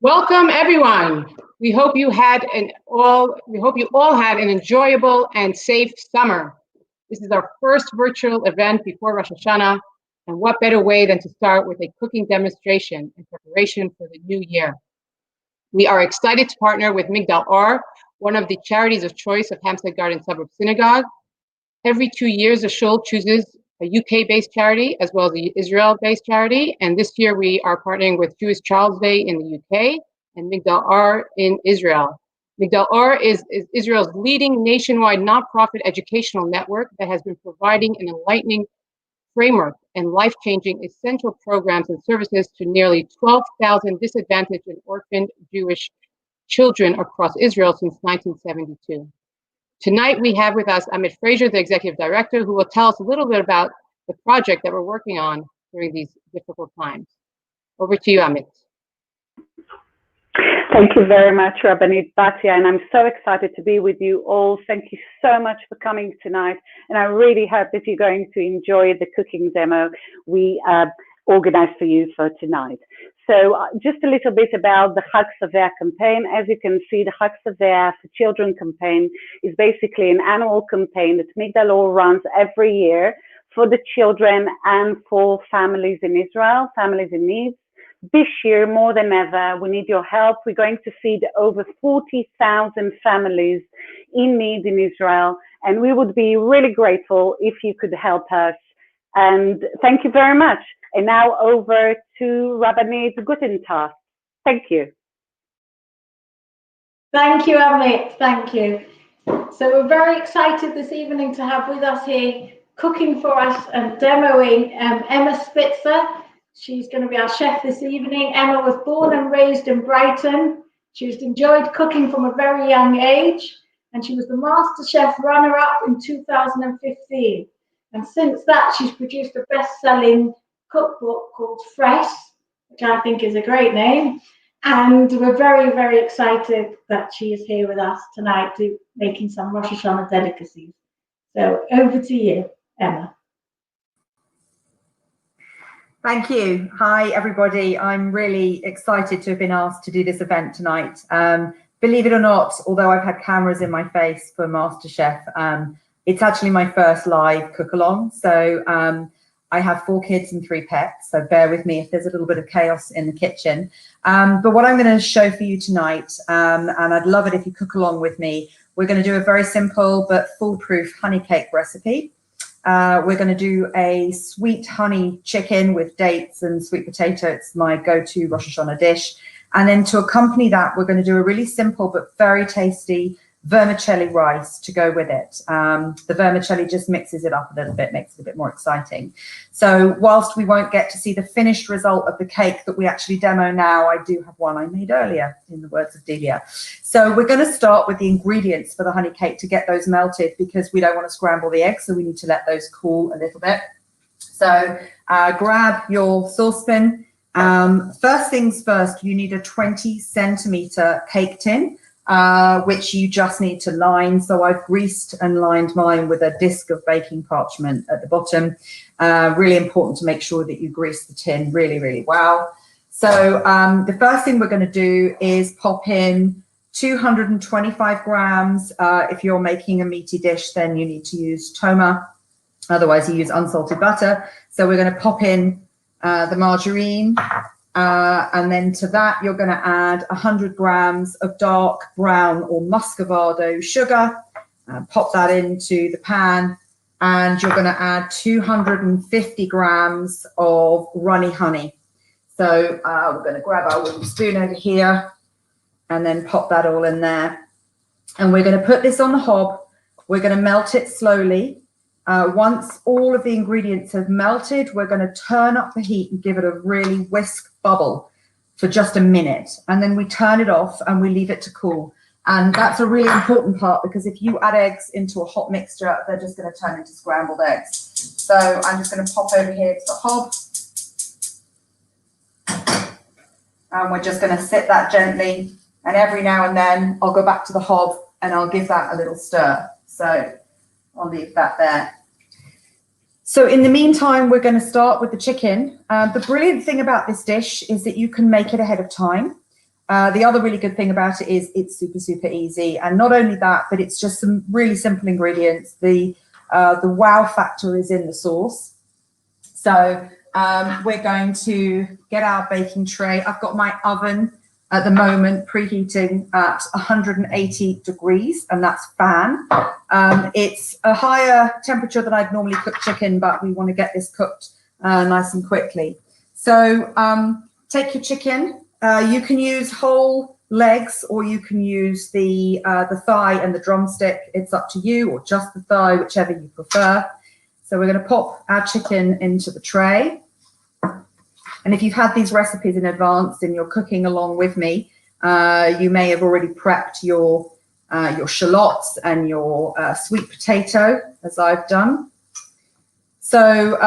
Welcome, everyone. We hope you all had an enjoyable and safe summer. This is our first virtual event before Rosh Hashanah, and what better way than to start with a cooking demonstration in preparation for the new year. We are excited to partner with Migdal Or, one of the charities of choice of Hampstead Garden Suburb Synagogue. Every 2 years, the shul chooses a UK-based charity as well as an Israel-based charity. And this year we are partnering with Jewish Child's Day in the UK and Migdal Or in Israel. Migdal Or is Israel's leading nationwide nonprofit educational network that has been providing an enlightening framework and life-changing essential programs and services to nearly 12,000 disadvantaged and orphaned Jewish children across Israel since 1972. Tonight, we have with us Amit Fraser, the Executive Director, who will tell us a little bit about the project that we're working on during these difficult times. Over to you, Amit. Thank you very much, Rabbanit Batia, and I'm so excited to be with you all. Thank you so much for coming tonight, and I really hope that you're going to enjoy the cooking demo we organized for you for tonight. So just a little bit about the Chag Sameach campaign. As you can see, the Chag Sameach for Children campaign is basically an annual campaign that Migdal Or runs every year for the children and for families in Israel, families in need. This year, more than ever, we need your help. We're going to feed over 40,000 families in need in Israel, and we would be really grateful if you could help us. And thank you very much. And now over to Rabbanit Gutentag. Thank you. Thank you, Amit. Thank you. So we're very excited this evening to have with us here, cooking for us and demoing Emma Spitzer. She's going to be our chef this evening. Emma was born and raised in Brighton. She's enjoyed cooking from a very young age, and she was the Master Chef runner-up in 2015. And since that, she's produced a best-selling cookbook called Fresh, which I think is a great name. And we're very, very excited that she is here with us tonight making some Rosh Hashanah delicacies. So over to you, Emma. Thank you. Hi, everybody. I'm really excited to have been asked to do this event tonight. Believe it or not, although I've had cameras in my face for MasterChef, it's actually my first live cook-along. So I have 4 kids and 3 pets, so bear with me if there's a little bit of chaos in the kitchen. But what I'm going to show for you tonight, and I'd love it if you cook along with me, we're going to do a very simple but foolproof honey cake recipe. We're going to do a sweet honey chicken with dates and sweet potato. It's my go-to Rosh Hashanah dish. And then to accompany that, we're going to do a really simple but very tasty vermicelli rice to go with it. The vermicelli just mixes it up a little bit, makes it a bit more exciting. So whilst we won't get to see the finished result of the cake that we actually demo now, I do have one I made earlier, in the words of Delia. So we're going to start with the ingredients for the honey cake to get those melted, because we don't want to scramble the eggs, so we need to let those cool a little bit. So grab your saucepan. First things first, you need a 20-centimeter cake tin, which you just need to line. So I've greased and lined mine with a disc of baking parchment at the bottom. Really important to make sure that you grease the tin really, really well. So the first thing we're going to do is pop in 225 grams. If you're making a meaty dish, then you need to use toma. Otherwise, you use unsalted butter. So we're going to pop in the margarine. And then to that, you're going to add 100 grams of dark brown or muscovado sugar. Pop that into the pan. And you're going to add 250 grams of runny honey. So we're going to grab our wooden spoon over here and then pop that all in there. And we're going to put this on the hob. We're going to melt it slowly. Once all of the ingredients have melted, we're going to turn up the heat and give it a really whisk bubble for just a minute. And then we turn it off and we leave it to cool. And that's a really important part, because if you add eggs into a hot mixture, they're just going to turn into scrambled eggs. So I'm just going to pop over here to the hob. And we're just going to sit that gently. And every now and then I'll go back to the hob and I'll give that a little stir. So I'll leave that there. So in the meantime, we're going to start with the chicken. The brilliant thing about this dish is that you can make it ahead of time. The other really good thing about it is it's super, super easy. And not only that, but it's just some really simple ingredients. The wow factor is in the sauce. So we're going to get our baking tray. I've got my oven at the moment preheating at 180 degrees, and that's fan. It's a higher temperature than I'd normally cook chicken, but we want to get this cooked nice and quickly. So take your chicken. You can use whole legs, or you can use the thigh and the drumstick. It's up to you, or just the thigh, whichever you prefer. So we're going to pop our chicken into the tray. And if you've had these recipes in advance and you're cooking along with me, you may have already prepped your shallots and your sweet potato, as I've done. So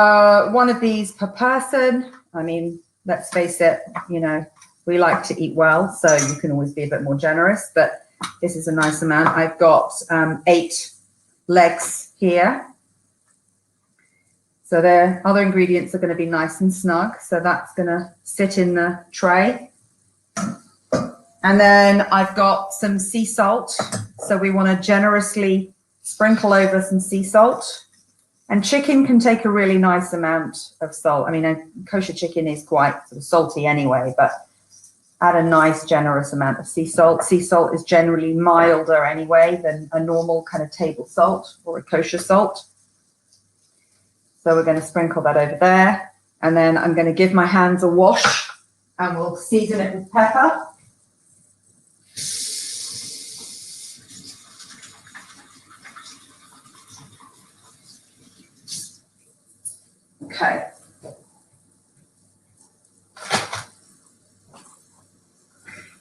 one of these per person. I mean, let's face it, you know, we like to eat well, so you can always be a bit more generous, but this is a nice amount. I've got 8 legs here. So the other ingredients are going to be nice and snug. So that's going to sit in the tray. And then I've got some sea salt. So we want to generously sprinkle over some sea salt. And chicken can take a really nice amount of salt. I mean, a kosher chicken is quite sort of salty anyway, but add a nice generous amount of sea salt. Sea salt is generally milder anyway than a normal kind of table salt or a kosher salt. So we're going to sprinkle that over there. And then I'm going to give my hands a wash, and we'll season it with pepper. Okay.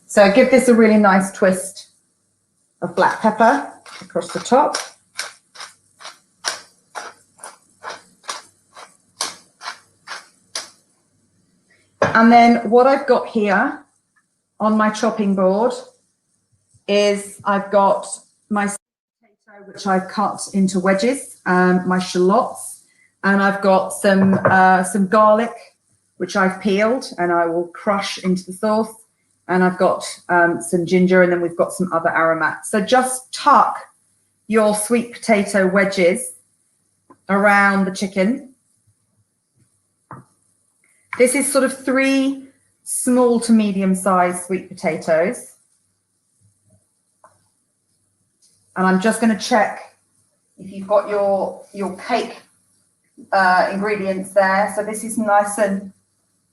So give this a really nice twist of black pepper across the top. And then what I've got here on my chopping board is I've got my potato, which I've cut into wedges, my shallots, and I've got some garlic, which I've peeled and I will crush into the sauce. And I've got some ginger, and then we've got some other aromats. So just tuck your sweet potato wedges around the chicken. This is sort of 3 small to medium-sized sweet potatoes. And I'm just going to check if you've got your cake ingredients there. So this is nice and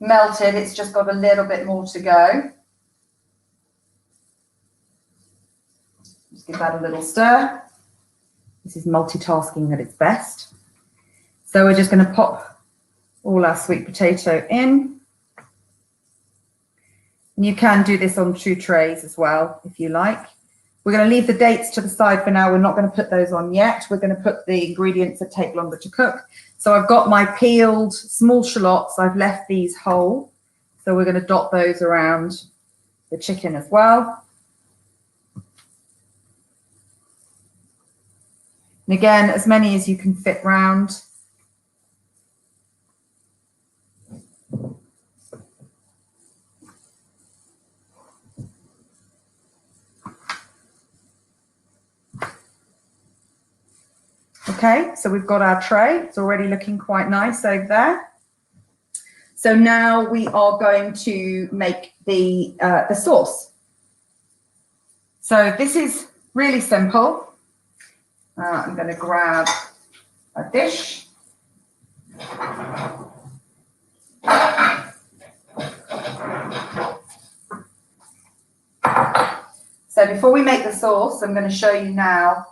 melted. It's just got a little bit more to go. Just give that a little stir. This is multitasking at its best. So we're just going to pop all our sweet potato in. And you can do this on 2 trays as well, if you like. We're going to leave the dates to the side for now. We're not going to put those on yet. We're going to put the ingredients that take longer to cook. So I've got my peeled small shallots. I've left these whole. So we're going to dot those around the chicken as well. And again, as many as you can fit round. Okay, so we've got our tray. It's already looking quite nice over there. So now we are going to make the sauce. So this is really simple. I'm going to grab a dish. So before we make the sauce, I'm going to show you now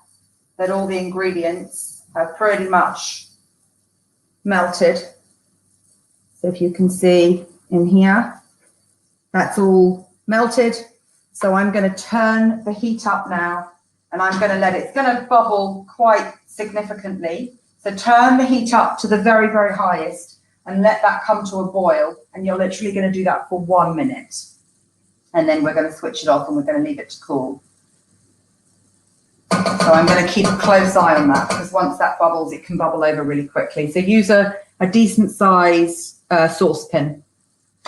that all the ingredients are pretty much melted. So if you can see in here, that's all melted. So I'm going to turn the heat up now, and I'm going to let it, it's going to bubble quite significantly. So turn the heat up to the very, very highest and let that come to a boil. And you're literally going to do that for 1 minute. And then we're going to switch it off and we're going to leave it to cool. So I'm going to keep a close eye on that, because once that bubbles, it can bubble over really quickly. So use a decent size saucepan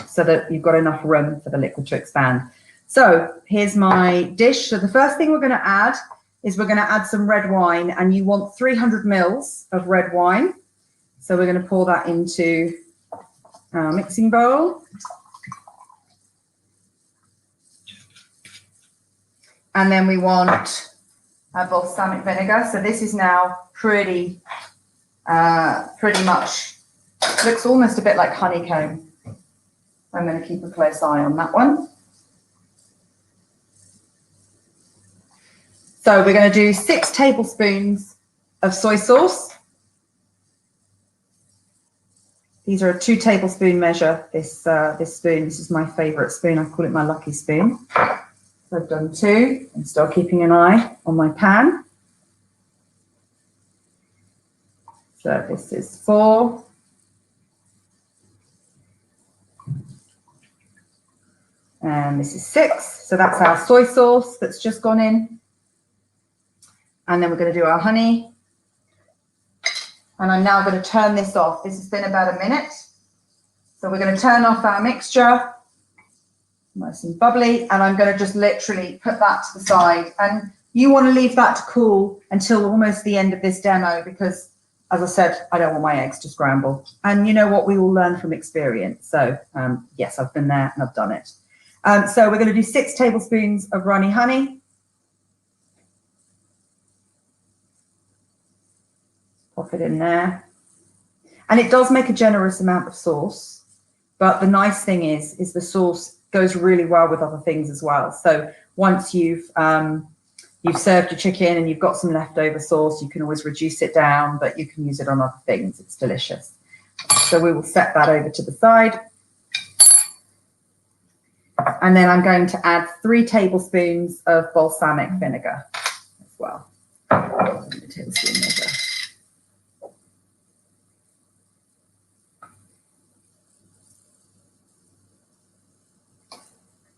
so that you've got enough room for the liquid to expand. So here's my dish. So the first thing we're going to add is we're going to add some red wine, and you want 300 mils of red wine. So we're going to pour that into our mixing bowl. And then we want our balsamic vinegar. So this is now pretty much, looks almost a bit like honeycomb. I'm going to keep a close eye on that one. So we're going to do 6 tablespoons of soy sauce. These are a 2 tablespoon measure, this spoon. This is my favorite spoon. I call it my lucky spoon. So I've done 2 and still keeping an eye on my pan. So this is 4. And this is 6. So that's our soy sauce that's just gone in. And then we're going to do our honey. And I'm now going to turn this off. This has been about a minute. So we're going to turn off our mixture. Nice and bubbly. And I'm going to just literally put that to the side. And you want to leave that to cool until almost the end of this demo, because, as I said, I don't want my eggs to scramble. And you know what? We all learn from experience. So yes, I've been there and I've done it. So we're going to do 6 tablespoons of runny honey. Pop it in there. And it does make a generous amount of sauce, but the nice thing is the sauce goes really well with other things as well. So once you've served your chicken and you've got some leftover sauce, you can always reduce it down, but you can use it on other things. It's delicious. So we will set that over to the side. And then I'm going to add 3 tablespoons of balsamic vinegar as well. A tablespoon measure.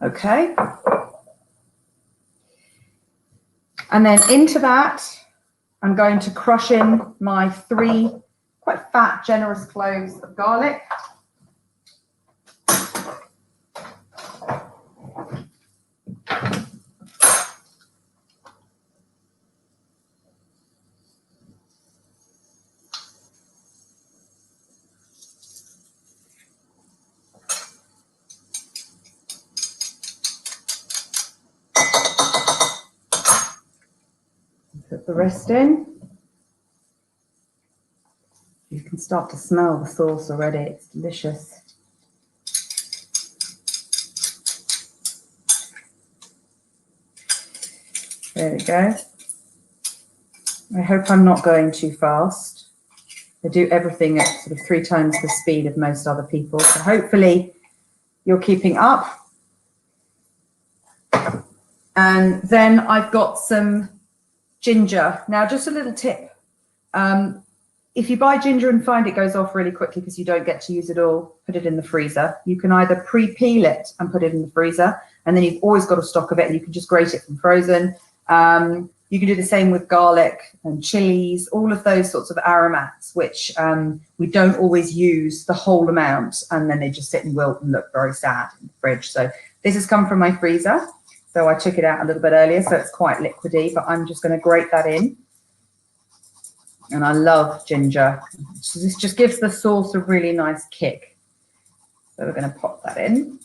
Okay. And then into that, I'm going to crush in my 3 quite fat, generous cloves of garlic. Put the rest in. You can start to smell the sauce already. It's delicious. There we go. I hope I'm not going too fast. I do everything at sort of 3 times the speed of most other people. So hopefully you're keeping up. And then I've got some ginger. Now, just a little tip. If you buy ginger and find it goes off really quickly because you don't get to use it all, put it in the freezer. You can either pre-peel it and put it in the freezer, and then you've always got a stock of it, and you can just grate it from frozen. You can do the same with garlic and chilies, all of those sorts of aromats, which we don't always use the whole amount, and then they just sit and wilt and look very sad in the fridge. So this has come from my freezer. So I took it out a little bit earlier, so it's quite liquidy, but I'm just going to grate that in. And I love ginger. So this just gives the sauce a really nice kick. So we're going to pop that in.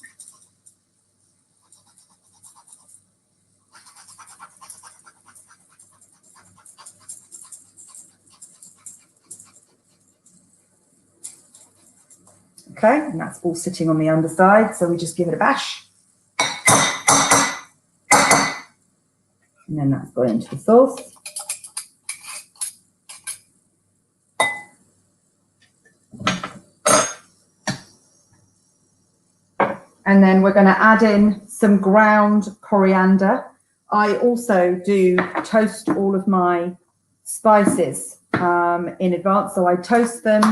Okay, and that's all sitting on the underside, so we just give it a bash. And then that's gone into the sauce. And then we're going to add in some ground coriander. I also do toast all of my spices in advance. So I toast them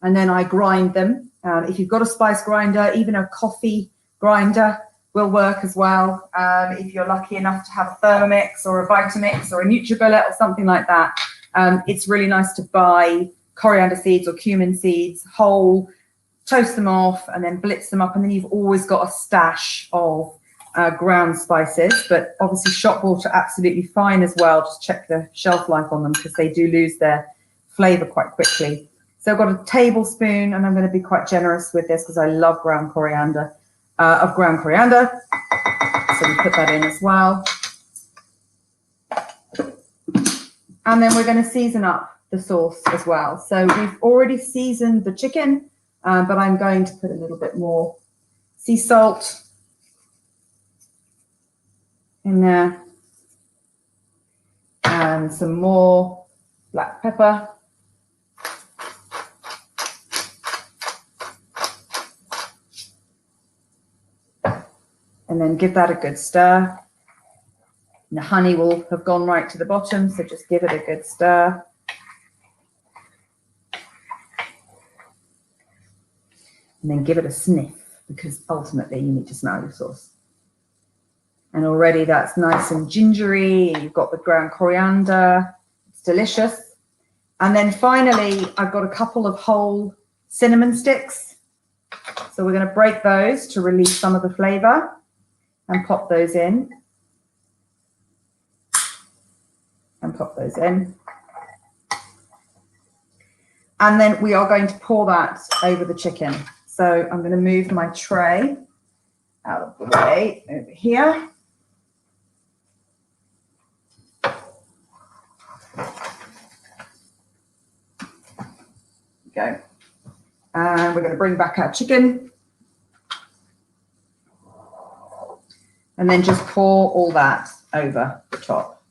and then I grind them. If you've got a spice grinder, even a coffee grinder will work as well. If you're lucky enough to have a Thermomix or a Vitamix or a NutriBullet or something like that, it's really nice to buy coriander seeds or cumin seeds whole, toast them off and then blitz them up, and then you've always got a stash of ground spices, but obviously shop bought are absolutely fine as well. Just check the shelf life on them because they do lose their flavor quite quickly. So I've got a tablespoon, and I'm going to be quite generous with this because I love ground coriander, So we put that in as well. And then we're going to season up the sauce as well. So we've already seasoned the chicken, but I'm going to put a little bit more sea salt in there, and some more black pepper. And then give that a good stir. And the honey will have gone right to the bottom, so just give it a good stir. And then give it a sniff, because ultimately you need to smell your sauce. And already that's nice and gingery. You've got the ground coriander. It's delicious. And then finally, I've got a couple of whole cinnamon sticks. So we're going to break those to release some of the flavor and pop those in. And pop those in. And then we are going to pour that over the chicken. So I'm going to move my tray out of the way over here. Go. And we're going to bring back our chicken. And then just pour all that over the top.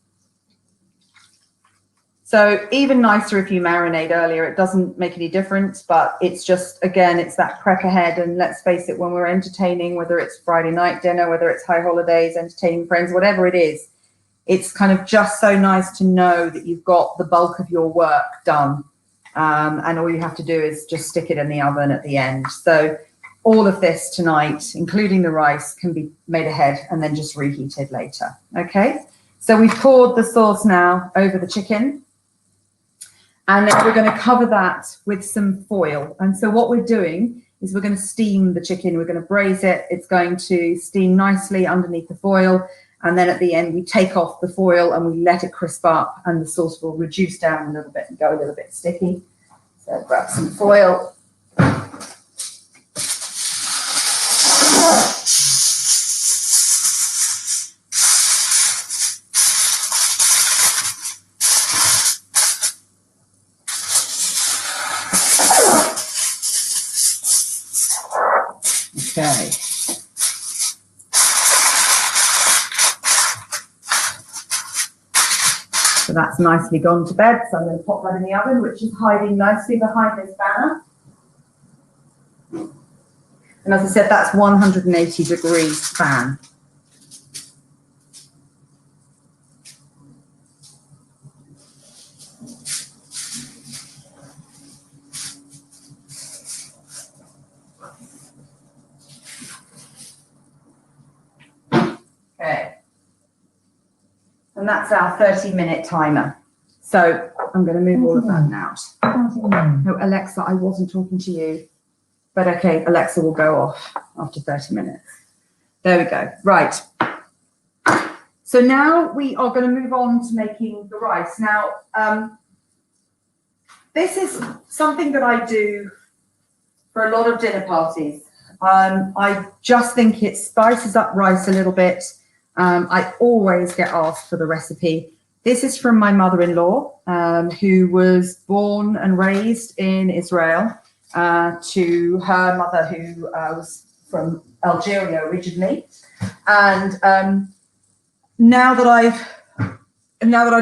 So even nicer if you marinate earlier, it doesn't make any difference, but it's just, again, it's that prep ahead. And let's face it, when we're entertaining, whether it's Friday night dinner, whether it's high holidays, entertaining friends, whatever it is, it's kind of just so nice to know that you've got the bulk of your work done. And all you have to do is just stick it in the oven at the end. So all of this tonight, including the rice, can be made ahead and then just reheated later. Okay, so we've poured the sauce now over the chicken. And then we're going to cover that with some foil. And so what we're doing is we're going to steam the chicken. We're going to braise it. It's going to steam nicely underneath the foil. And then at the end, we take off the foil and we let it crisp up, and the sauce will reduce down a little bit and go a little bit sticky. So grab some foil. Okay. So that's nicely gone to bed. So I'm going to pop that in the oven, which is hiding nicely behind this banner. And as I said, that's 180 degrees fan. Okay. And that's our 30-minute timer. So I'm going to move all of that now. No, Alexa, I wasn't talking to you. But okay, Alexa will go off after 30 minutes. There we go. Right. So now we are going to move on to making the rice. Now, this is something that I do for a lot of dinner parties. I just think it spices up rice a little bit. I always get asked for the recipe. This is from my mother-in-law, who was born and raised in Israel, to her mother, who was from Algeria originally. And now that I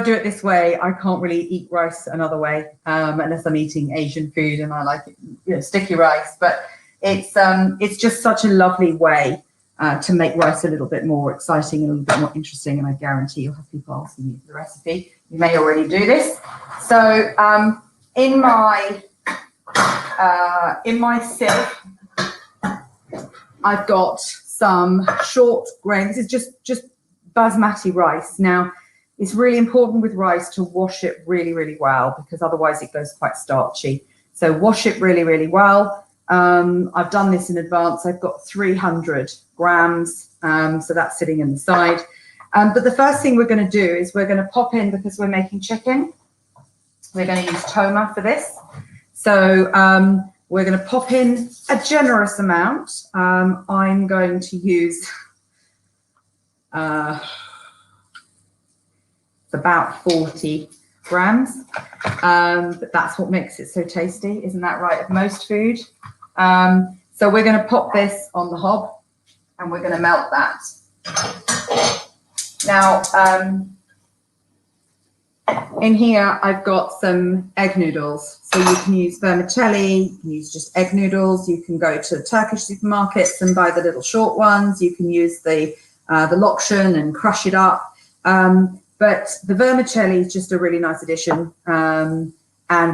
do it this way, I can't really eat rice another way, unless I'm eating Asian food and I like it, sticky rice. But it's just such a lovely way to make rice a little bit more exciting and a little bit more interesting. And I guarantee you'll have people asking you for the recipe. You may already do this. So in my sieve, I've got some short grain. This is just basmati rice. Now, it's really important with rice to wash it really, really well, because otherwise it goes quite starchy. So wash it really, really well. I've done this in advance. I've got 300 grams, so that's sitting in the side. But the first thing we're going to do is we're going to pop in, because we're making chicken, we're going to use toma for this. So we're going to pop in a generous amount. I'm going to use about 40 grams, but that's what makes it so tasty. Isn't that right, of most food? So we're going to pop this on the hob and we're going to melt that. Now, in here, I've got some egg noodles. So you can use vermicelli, you can use just egg noodles. You can go to Turkish supermarkets and buy the little short ones. You can use the lokshen and crush it up. But the vermicelli is just a really nice addition. And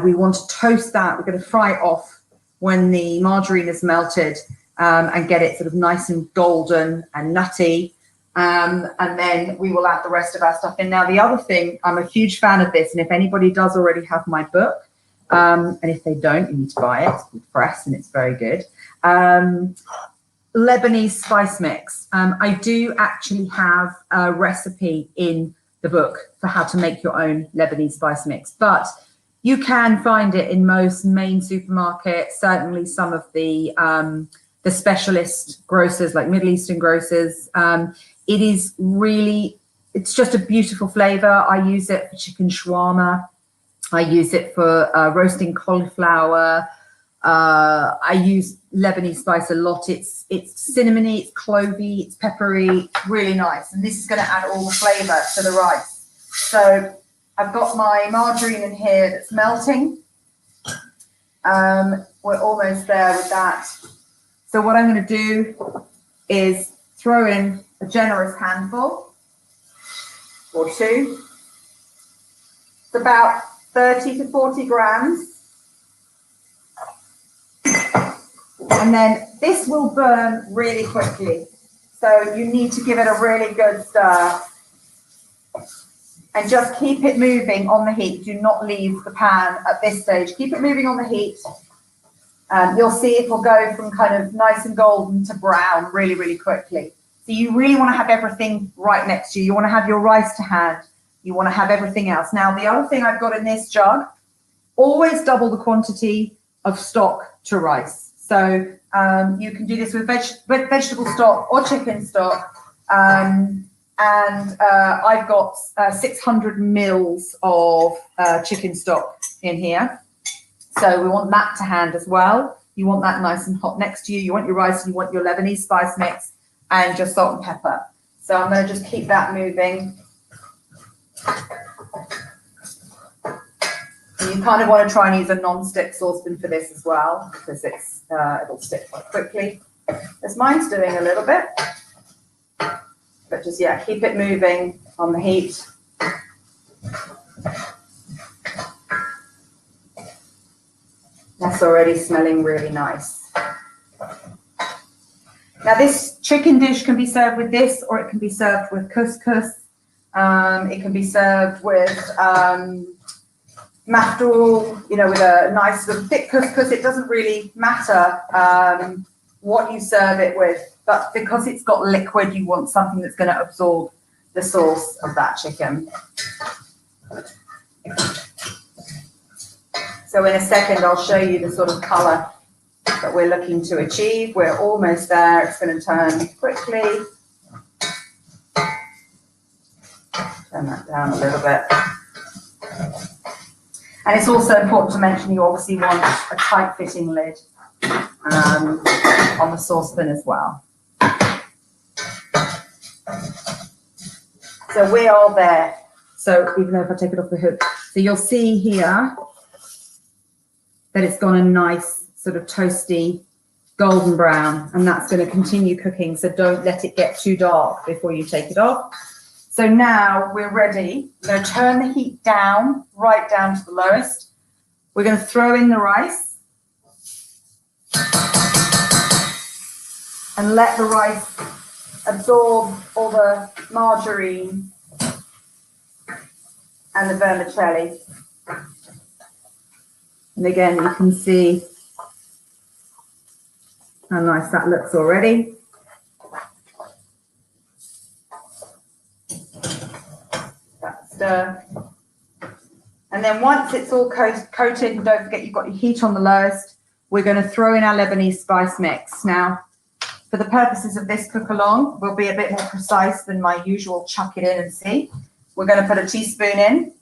we want to toast that. We're going to fry it off when the margarine is melted and get it sort of nice and golden and nutty. And then we will add the rest of our stuff in. Now, the other thing, I'm a huge fan of this, and if anybody does already have my book, and if they don't, you need to buy it. It's called Press, and it's very good. Lebanese Spice Mix. I do actually have a recipe in the book for how to make your own Lebanese Spice Mix, but you can find it in most main supermarkets, certainly some of the specialist grocers, like Middle Eastern grocers. It is really, it's just a beautiful flavor. I use it for chicken shawarma. I use it for roasting cauliflower. I use Lebanese spice a lot. It's cinnamony, it's clovey, it's peppery, it's really nice. And this is going to add all the flavor to the rice. So I've got my margarine in here that's melting. We're almost there with that. So what I'm going to do is throw in a generous handful or two. It's about 30 to 40 grams. And then this will burn really quickly. So you need to give it a really good stir. And just keep it moving on the heat. Do not leave the pan at this stage. Keep it moving on the heat. You'll see it will go from kind of nice and golden to brown really, really quickly. So you really want to have everything right next to you. You want to have your rice to hand. You want to have everything else. Now, the other thing I've got in this jug, always double the quantity of stock to rice. So you can do this with vegetable stock or chicken stock. And I've got 600 mils of chicken stock in here. So we want that to hand as well. You want that nice and hot next to you. You want your rice, you want your Lebanese spice mix, and just salt and pepper. So I'm going to just keep that moving. And you kind of want to try and use a non-stick saucepan for this as well, because it's it'll stick quite quickly. As mine's doing a little bit. But just, yeah, keep it moving on the heat. That's already smelling really nice. Now, this chicken dish can be served with this, or it can be served with couscous. It can be served with maftoul, you know, with a nice sort of thick couscous. It doesn't really matter what you serve it with. But because it's got liquid, you want something that's going to absorb the sauce of that chicken. So in a second, I'll show you the sort of colour that we're looking to achieve. We're almost there. It's going to turn quickly. Turn that down a little bit. And it's also important to mention you obviously want a tight-fitting lid on the saucepan as well. So we're all there. So even though if I take it off the hook, so you'll see here that it's got a nice sort of toasty golden brown, and that's going to continue cooking. So don't let it get too dark before you take it off. So now we're ready. We're going to turn the heat down, right down to the lowest. We're going to throw in the rice and let the rice absorb all the margarine and the vermicelli. And again, you can see how nice that looks already. That stir. And then once it's all coated, and don't forget you've got your heat on the lowest, we're going to throw in our Lebanese spice mix. Now, for the purposes of this cook along, we'll be a bit more precise than my usual chuck it in and see. We're going to put a teaspoon in.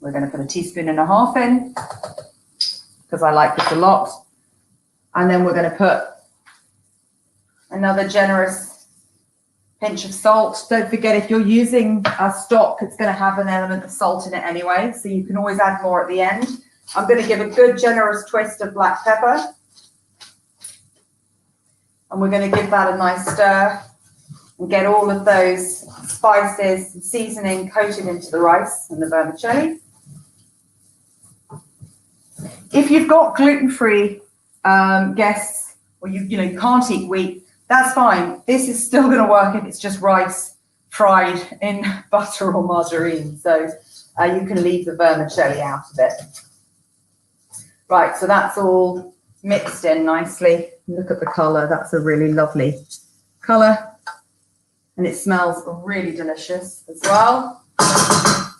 We're going to put a teaspoon and a half in because I like this a lot. And then we're going to put another generous pinch of salt. Don't forget, if you're using a stock, it's going to have an element of salt in it anyway, so you can always add more at the end. I'm going to give a good generous twist of black pepper. And we're going to give that a nice stir and get all of those spices and seasoning coated into the rice and the vermicelli. If you've got gluten-free guests, or you can't eat wheat, that's fine. This is still going to work if it's just rice fried in butter or margarine. So you can leave the vermicelli out of it. Right, so that's all mixed in nicely. Look at the color. That's a really lovely color. And it smells really delicious as well.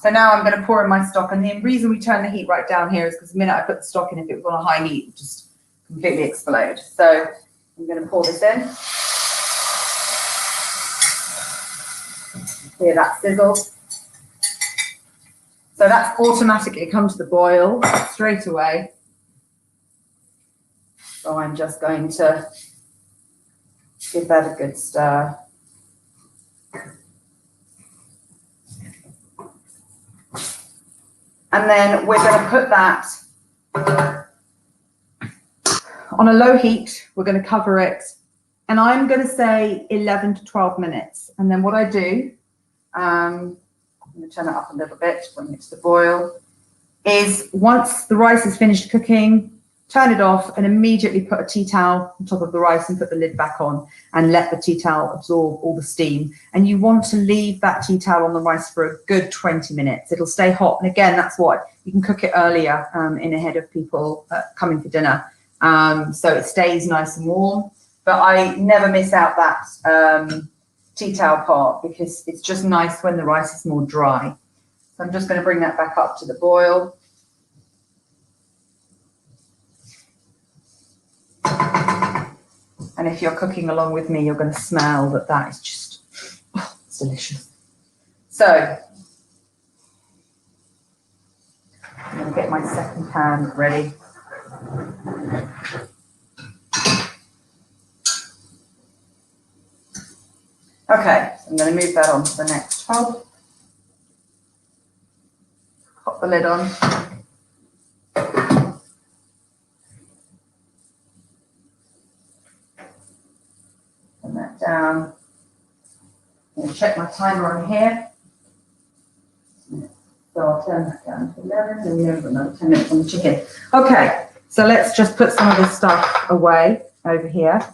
So now I'm going to pour in my stock. And the reason we turn the heat right down here is because the minute I put the stock in, if it was on a high heat, it would just completely explode. So I'm going to pour this in. Hear that sizzle. So that's automatically come to the boil straight away. So I'm just going to give that a good stir. And then we're going to put that on a low heat. We're going to cover it. And I'm going to say 11 to 12 minutes. And then what I do, I'm going to turn it up a little bit, bring it to the boil, is once the rice is finished cooking, turn it off and immediately put a tea towel on top of the rice and put the lid back on and let the tea towel absorb all the steam. And you want to leave that tea towel on the rice for a good 20 minutes. It'll stay hot. And again, that's what you can cook it earlier in ahead of people coming for dinner. So it stays nice and warm. But I never miss out that tea towel part because it's just nice when the rice is more dry. So I'm just going to bring that back up to the boil. And if you're cooking along with me, you're going to smell that is just, it's delicious. So I'm going to get my second pan ready. Okay, so I'm going to move that on to the next hob. Pop the lid on. Put that down. I'm going to check my timer on here. So I'll turn that down to 11 and we have another 10 minutes on the chicken. Okay, so let's just put some of this stuff away over here.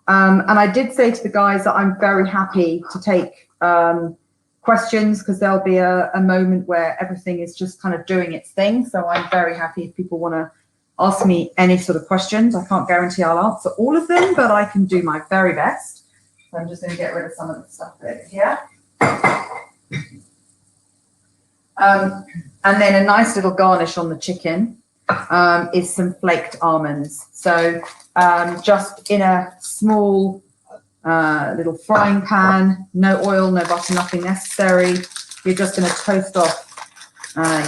And I did say to the guys that I'm very happy to take questions because there'll be a moment where everything is just kind of doing its thing. So I'm very happy if people want to ask me any sort of questions. I can't guarantee I'll answer all of them, but I can do my very best. So I'm just going to get rid of some of the stuff over here. And then a nice little garnish on the chicken is some flaked almonds. So just in a small little frying pan, no oil, no butter, nothing necessary. You're just going to toast off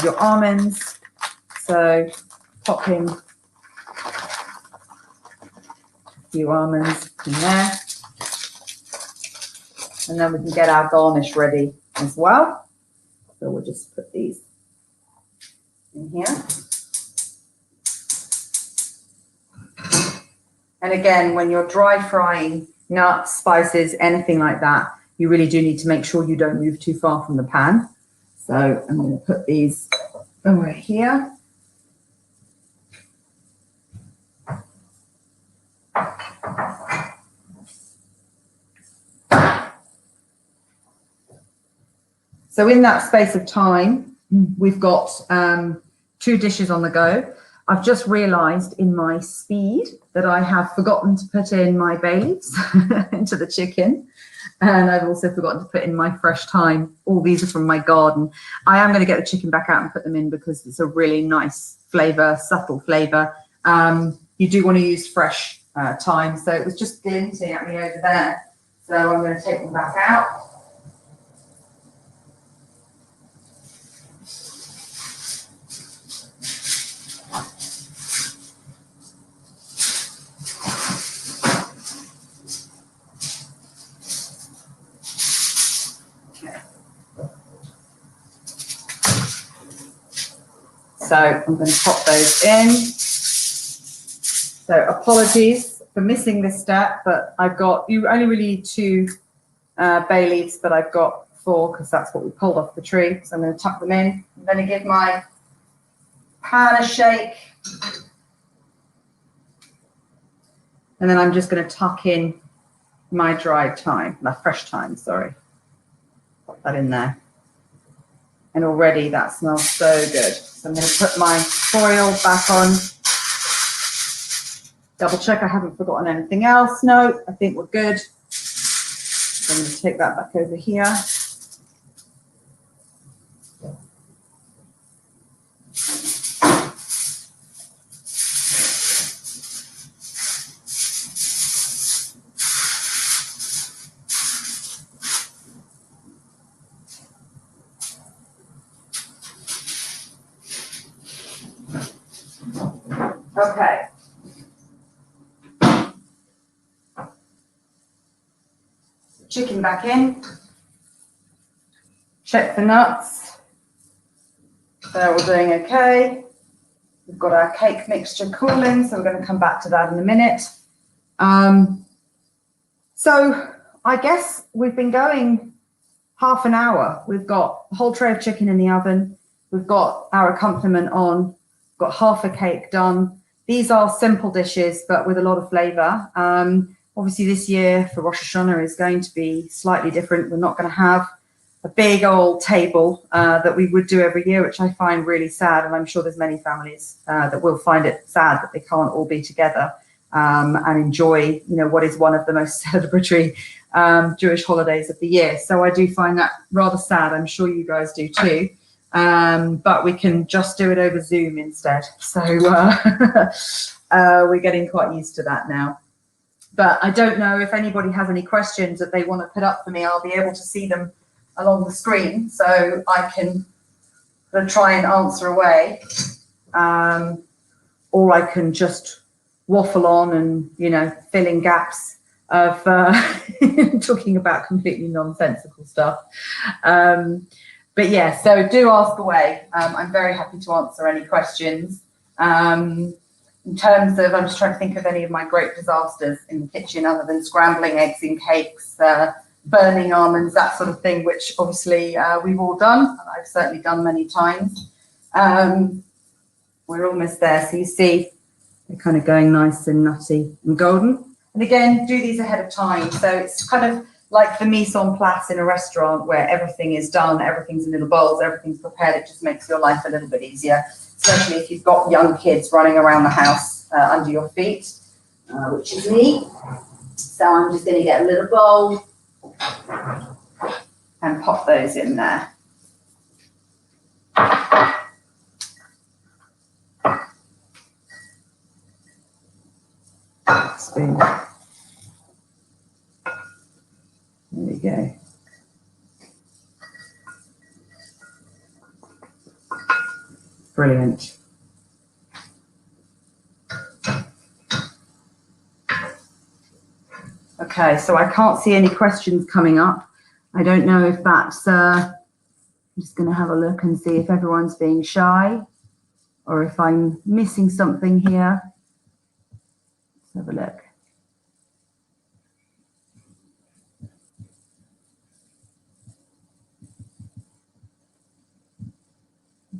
your almonds. So pop in a few almonds in there. And then we can get our garnish ready as well. So we'll just put these in here. And again, when you're dry frying nuts, spices, anything like that, you really do need to make sure you don't move too far from the pan. So I'm going to put these over here. So in that space of time, we've got 2 dishes on the go. I've just realised in my speed that I have forgotten to put in my bay leaves into the chicken. And I've also forgotten to put in my fresh thyme. All these are from my garden. I am going to get the chicken back out and put them in because it's a really nice flavour, subtle flavour. You do want to use fresh thyme. So it was just glinting at me over there. So I'm going to take them back out. So I'm going to pop those in. So apologies for missing this step, but you only really need 2 bay leaves, but I've got 4 because that's what we pulled off the tree. So I'm going to tuck them in. I'm going to give my pan a shake. And then I'm just going to tuck in my dried thyme, my fresh thyme, sorry. Pop that in there. And already that smells so good. So I'm going to put my foil back on. Double check I haven't forgotten anything else. No, I think we're good. So I'm going to take that back over here. Okay. Chicken back in. Check the nuts. They're all doing okay. We've got our cake mixture cooling, so we're going to come back to that in a minute. So I guess we've been going half an hour. We've got a whole tray of chicken in the oven. We've got our accompaniment on. We've got half a cake done. These are simple dishes, but with a lot of flavour. Obviously, this year for Rosh Hashanah is going to be slightly different. We're not going to have a big old table that we would do every year, which I find really sad. And I'm sure there's many families that will find it sad that they can't all be together and enjoy, what is one of the most celebratory Jewish holidays of the year. So I do find that rather sad. I'm sure you guys do too. But we can just do it over Zoom instead. So we're getting quite used to that now. But I don't know if anybody has any questions that they want to put up for me. I'll be able to see them along the screen, so I can try and answer away. Or I can just waffle on and, fill in gaps of talking about completely nonsensical stuff. But yeah, so do ask away. I'm very happy to answer any questions. In terms of, I'm just trying to think of any of my great disasters in the kitchen other than scrambling eggs in cakes, burning almonds, that sort of thing, which obviously we've all done. I've certainly done many times. We're almost there. So you see, they're kind of going nice and nutty and golden. And again, do these ahead of time. So it's kind of like the mise en place in a restaurant where everything is done, everything's in little bowls, everything's prepared. It just makes your life a little bit easier, especially if you've got young kids running around the house under your feet, which is me. So I'm just going to get a little bowl and pop those in there. Spoon. There we go. Brilliant. Okay, so I can't see any questions coming up. I don't know if that's, I'm just going to have a look and see if everyone's being shy or if I'm missing something here. Let's have a look.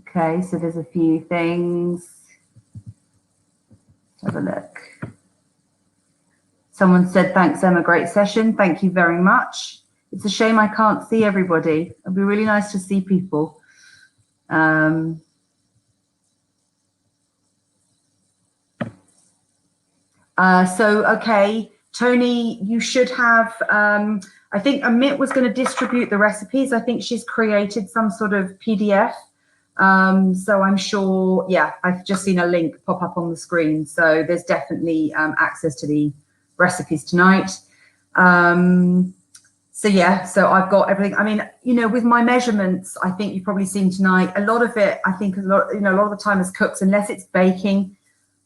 Okay, so there's a few things. Let's have a look. Someone said, thanks, Emma, great session. Thank you very much. It's a shame I can't see everybody. It'd be really nice to see people. Okay, Tony, you should have, I think Amit was going to distribute the recipes. I think she's created some sort of PDF. So I'm sure, yeah, I've just seen a link pop up on the screen. So there's definitely access to the recipes tonight. So yeah, so I've got everything. I mean, you know, with my measurements, I think you've probably seen tonight, a lot of it, I think a lot of the time as cooks, unless it's baking,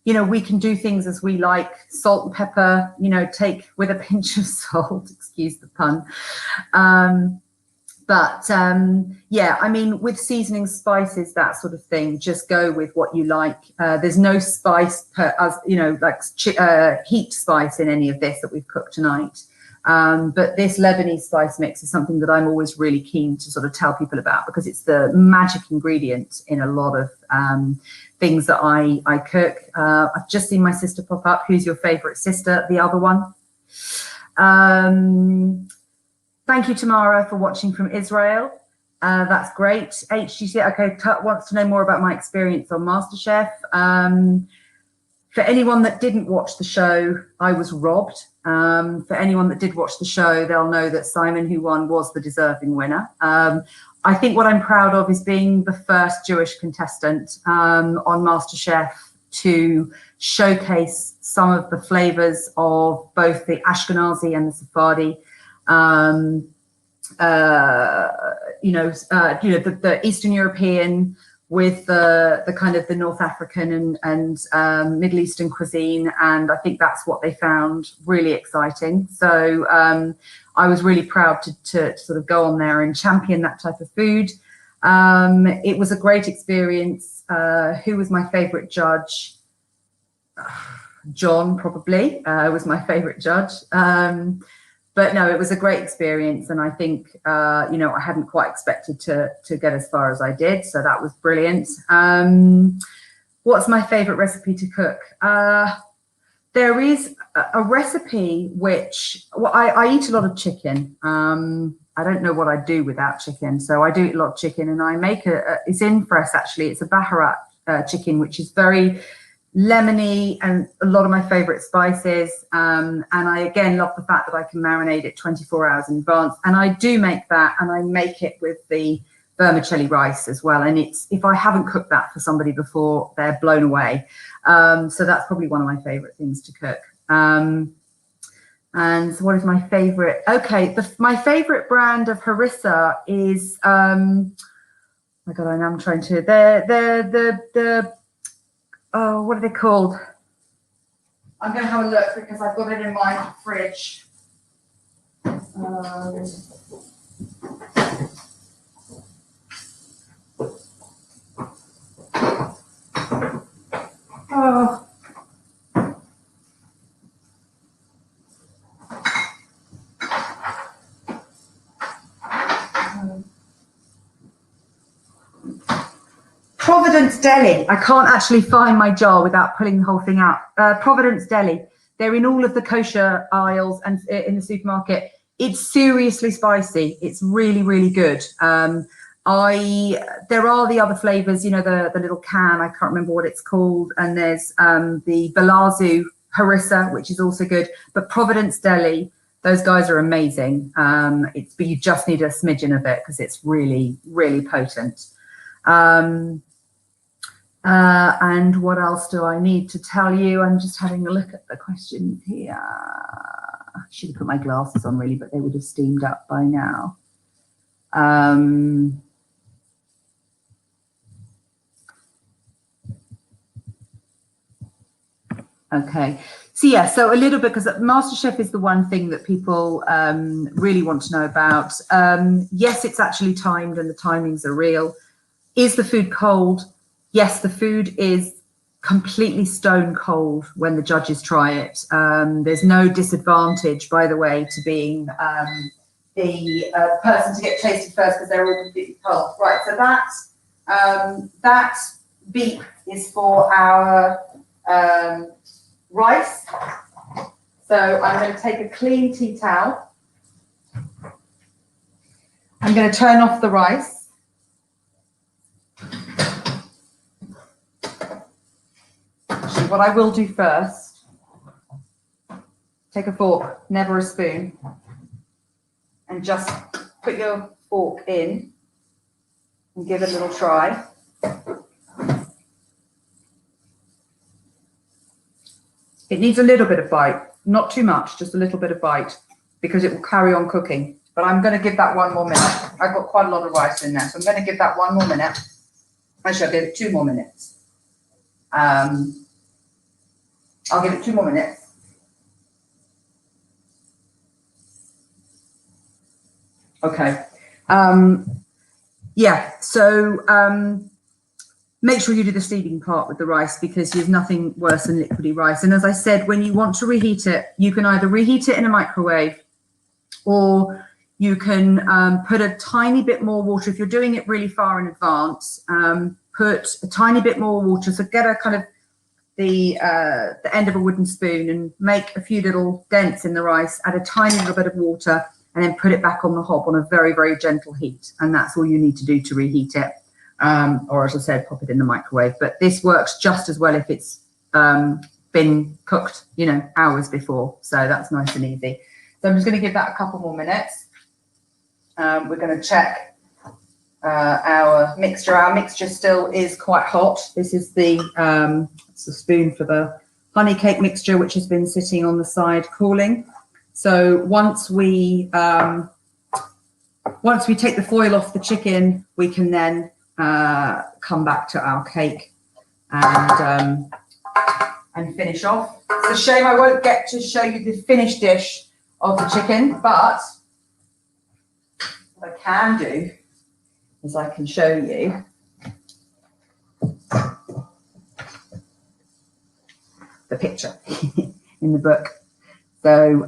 you know, we can do things as we like, salt and pepper, you know, take with a pinch of salt, excuse the pun. Yeah, I mean, with seasoning, spices, that sort of thing, just go with what you like. There's no spice, like heat spice in any of this that we've cooked tonight. But this Lebanese spice mix is something that I'm always really keen to sort of tell people about, because it's the magic ingredient in a lot of things that I cook. I've just seen my sister pop up. Who's your favorite sister? The other one. Thank you, Tamara, for watching from Israel. That's great. HGC, okay, Tut wants to know more about my experience on MasterChef. For anyone that didn't watch the show, I was robbed. For anyone that did watch the show, they'll know that Simon, who won, was the deserving winner. I think what I'm proud of is being the first Jewish contestant on MasterChef to showcase some of the flavors of both the Ashkenazi and the Sephardi. The Eastern European with the kind of the North African and Middle Eastern cuisine, and I think that's what they found really exciting. So I was really proud to sort of go on there and champion that type of food. It was a great experience. Who was my favorite judge? John probably was my favorite judge. But no, it was a great experience, and I think I hadn't quite expected to get as far as I did, so that was brilliant. What's my favorite recipe to cook? There is a recipe which, well, I eat a lot of chicken. I don't know what I'd do without chicken, so I do eat a lot of chicken, and I make it's in Fres actually. It's a Baharat chicken, which is very lemony and a lot of my favorite spices, and I again love the fact that I can marinate it 24 hours in advance, and I do make that, and I make it with the vermicelli rice as well, and it's, if I haven't cooked that for somebody before, they're blown away. So that's probably one of my favorite things to cook. And what is my favorite? Okay, my favorite brand of harissa is oh my god, I'm trying to oh, what are they called? I'm going to have a look because I've got it in my fridge. Oh. Providence Deli. I can't actually find my jar without pulling the whole thing out. Providence Deli. They're in all of the kosher aisles and in the supermarket. It's seriously spicy. It's really, really good. There are the other flavors, you know, the little can, I can't remember what it's called. And there's the Balazu harissa, which is also good. But Providence Deli, those guys are amazing. But you just need a smidgen of it because it's really, really potent. And what else do I need to tell you? I'm just having a look at the questions here. I should have put my glasses on really, but they would have steamed up by now. Okay, so yeah, so a little bit, because MasterChef is the one thing that people really want to know about. Yes, it's actually timed and the timings are real. Is the food cold? Yes, the food is completely stone cold when the judges try it. There's no disadvantage, by the way, to being the person to get tasted first because they're all completely cold. Right, so that beep is for our rice. So I'm going to take a clean tea towel. I'm going to turn off the rice. What I will do first take a fork, never a spoon, and just put your fork in and give it a little try. It needs a little bit of bite, not too much, just a little bit of bite, because it will carry on cooking. But I'm going to give that 1 more minute. I've got quite a lot of rice in there, so I'm going to give that 1 more minute. Actually, I'll give it 2 more minutes. I'll give it 2 more minutes. Okay. Yeah, so make sure you do the steaming part with the rice, because there's nothing worse than liquidy rice. And as I said, when you want to reheat it, you can either reheat it in a microwave, or you can put a tiny bit more water. If you're doing it really far in advance, put a tiny bit more water. So get a kind of the end of a wooden spoon and make a few little dents in the rice, add a tiny little bit of water, and then put it back on the hob on a very, very gentle heat. And that's all you need to do to reheat it. Or as I said, pop it in the microwave. But this works just as well if it's been cooked, you know, hours before. So that's nice and easy. So I'm just going to give that a couple more minutes. We're going to check our mixture. Our mixture still is quite hot. This is the spoon for the honey cake mixture, which has been sitting on the side cooling. So once we take the foil off the chicken, we can then come back to our cake and finish off. It's a shame I won't get to show you the finished dish of the chicken, but what I can do is I can show you the picture in the book. So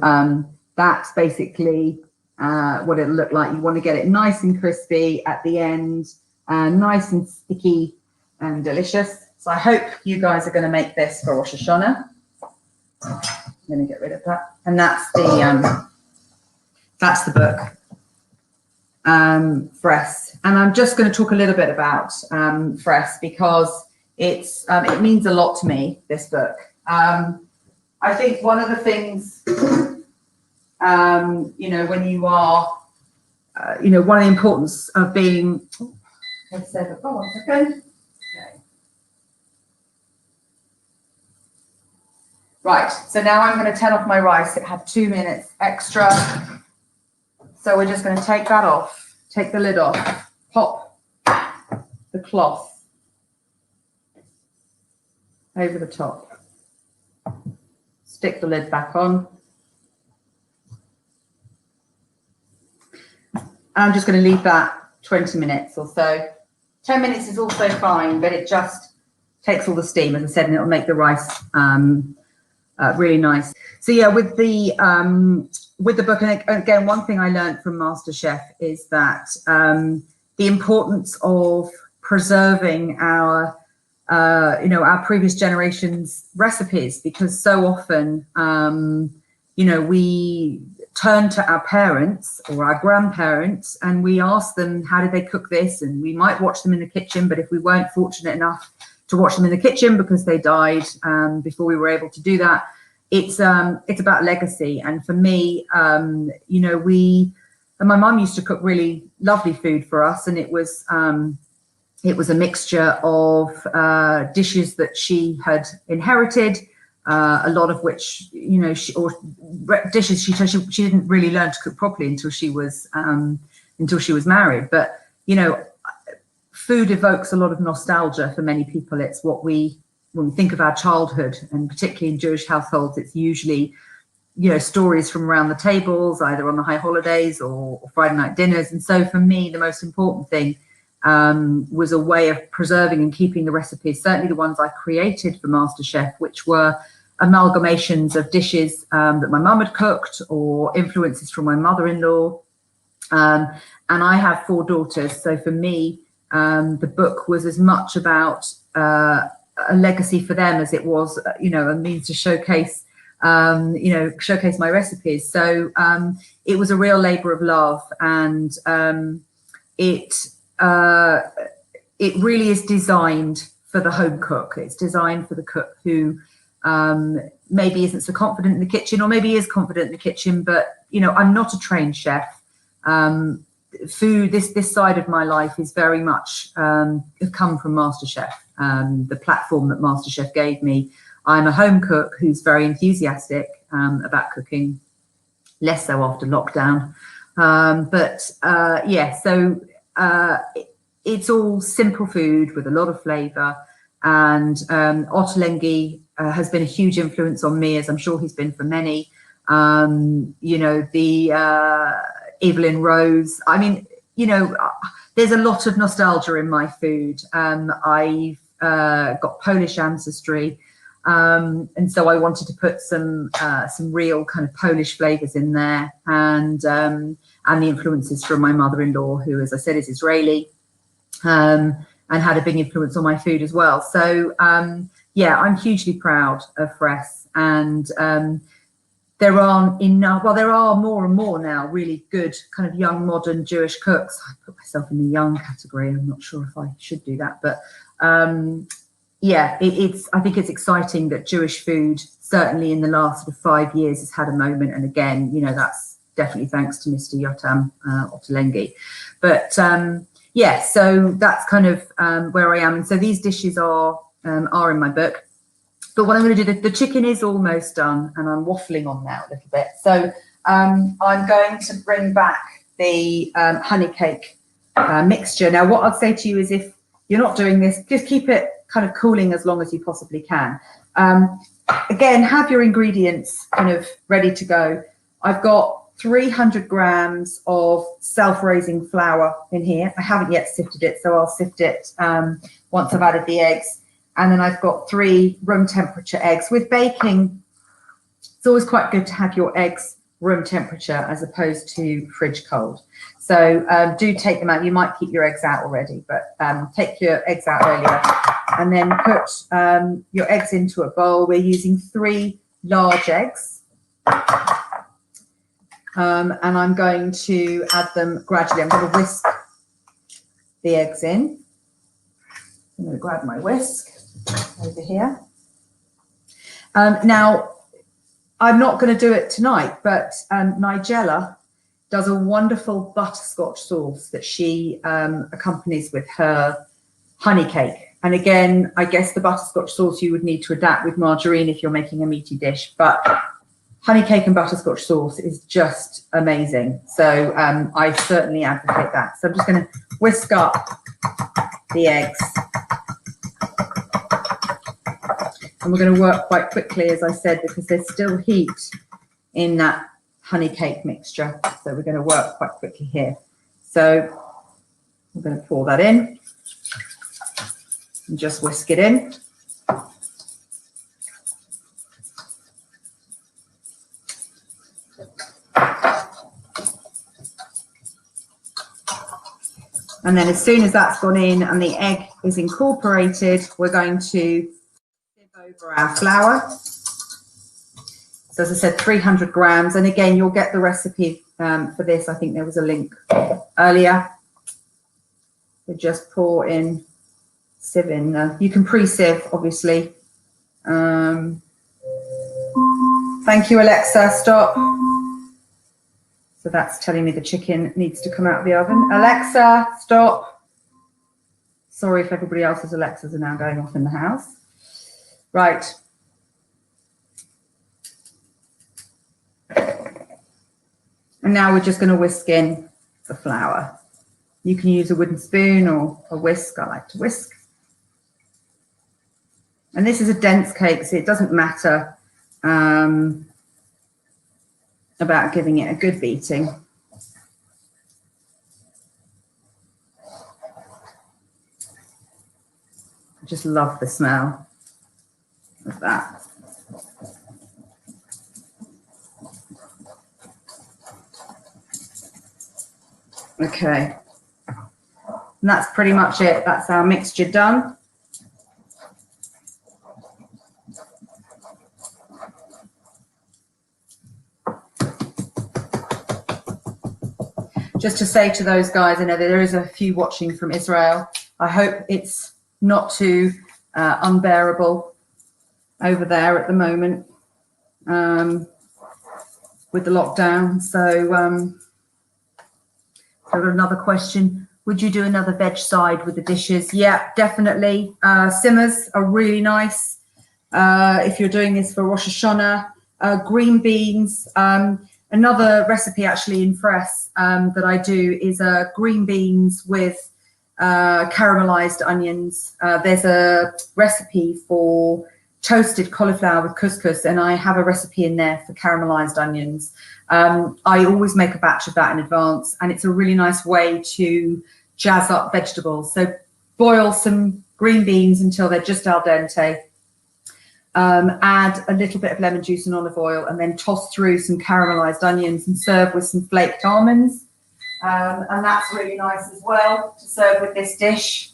that's basically what it'll look like. You want to get it nice and crispy at the end, nice and sticky and delicious. So I hope you guys are going to make this for Rosh Hashanah. I'm going to get rid of that. And that's the book, Fress. And I'm just going to talk a little bit about Fress, because it means a lot to me, this book. I think one of the things, you know, when you are, you know, one of the importance of being, let's say, oh, 1 second. Okay. Right, so now I'm going to turn off my rice. It had 2 minutes extra. So we're just going to take that off, take the lid off, pop the cloth over the top, stick the lid back on. I'm just going to leave that 20 minutes or so. 10 minutes is also fine, but it just takes all the steam, as I said, and it'll make the rice really nice. So yeah, with the book, and again, one thing I learned from MasterChef is that the importance of preserving our, you know, our previous generations' recipes, because so often, you know, we turn to our parents or our grandparents and we ask them, how did they cook this? And we might watch them in the kitchen, but if we weren't fortunate enough to watch them in the kitchen because they died before we were able to do that, it's about legacy. And for me, you know, my mum used to cook really lovely food for us, and it was a mixture of dishes that she had inherited, a lot of which, you know, dishes she didn't really learn to cook properly until she was married. But you know, food evokes a lot of nostalgia for many people. It's what when we think of our childhood, and particularly in Jewish households, it's usually, you know, stories from around the tables, either on the high holidays or Friday night dinners. And so for me, the most important thing was a way of preserving and keeping the recipes, certainly the ones I created for MasterChef, which were amalgamations of dishes that my mum had cooked or influences from my mother-in-law. And I have 4 daughters. So for me, the book was as much about a legacy for them as it was, you know, a means to showcase, you know, showcase my recipes. So it was a real labor of love, and it really is designed for the home cook. It's designed for the cook who maybe isn't so confident in the kitchen, or maybe is confident in the kitchen, but you know, I'm not a trained chef. Food, this side of my life is very much come from MasterChef, the platform that MasterChef gave me. I'm a home cook who's very enthusiastic about cooking, less so after lockdown. Yeah, so it's all simple food with a lot of flavour, and Ottolenghi has been a huge influence on me, as I'm sure he's been for many. You know, the Evelyn Rose. I mean, you know, there's a lot of nostalgia in my food. I've got Polish ancestry, and so I wanted to put some real kind of Polish flavors in there, and the influences from my mother-in-law, who, as I said, is Israeli, and had a big influence on my food as well. So yeah, I'm hugely proud of Fress, and there aren't enough, well, there are more and more now really good kind of young modern Jewish cooks. I put myself in the young category. I'm not sure if I should do that, but yeah, I think it's exciting that Jewish food, certainly in the last sort of 5 years, has had a moment. And again, you know, that's definitely thanks to Mr. Yotam Ottolenghi. But yeah, so that's kind of where I am. And so these dishes are in my book. But what I'm going to do, the chicken is almost done, and I'm waffling on now a little bit. So I'm going to bring back the honey cake mixture. Now, what I'd say to you is, if you're not doing this, just keep it kind of cooling as long as you possibly can. Again, have your ingredients kind of ready to go. I've got 300 grams of self-raising flour in here. I haven't yet sifted it, so I'll sift it once I've added the eggs. And then I've got 3 room temperature eggs. With baking, it's always quite good to have your eggs room temperature as opposed to fridge cold. So do take them out. You might keep your eggs out already, but take your eggs out earlier. And then put your eggs into a bowl. We're using 3 large eggs. And I'm going to add them gradually. I'm going to whisk the eggs in. I'm going to grab my whisk over here. Now, I'm not going to do it tonight, but Nigella does a wonderful butterscotch sauce that she accompanies with her honey cake. And again, I guess the butterscotch sauce you would need to adapt with margarine if you're making a meaty dish, but honey cake and butterscotch sauce is just amazing. So I certainly advocate that. So I'm just going to whisk up the eggs. And we're going to work quite quickly, as I said, because there's still heat in that honey cake mixture. So we're going to work quite quickly here. So I'm going to pour that in and just whisk it in. And then as soon as that's gone in and the egg is incorporated, we're going to over our flour. So as I said, 300 grams. And again, you'll get the recipe for this. I think there was a link earlier. So just pour in, sieve in. You can pre-sieve, obviously. Thank you, Alexa. Stop. So that's telling me the chicken needs to come out of the oven. Alexa, stop. Sorry if everybody else's Alexas are now going off in the house. Right. And now we're just going to whisk in the flour. You can use a wooden spoon or a whisk. I like to whisk. And this is a dense cake, so it doesn't matter about giving it a good beating. I just love the smell of that. Okay, and that's pretty much it. That's our mixture done. Just to say to those guys, I know there is a few watching from Israel. I hope it's not too unbearable over there at the moment. with the lockdown. So I've got another question. Would you do another veg side with the dishes? Yeah, definitely. Simmers are really nice if you're doing this for Rosh Hashanah. Green beans. Another recipe actually in Fress that I do is green beans with caramelized onions. There's a recipe for toasted cauliflower with couscous, and I have a recipe in there for caramelized onions. I always make a batch of that in advance, and it's a really nice way to jazz up vegetables. So boil some green beans until they're just al dente. Add a little bit of lemon juice and olive oil, and then toss through some caramelized onions and serve with some flaked almonds. And that's really nice as well to serve with this dish.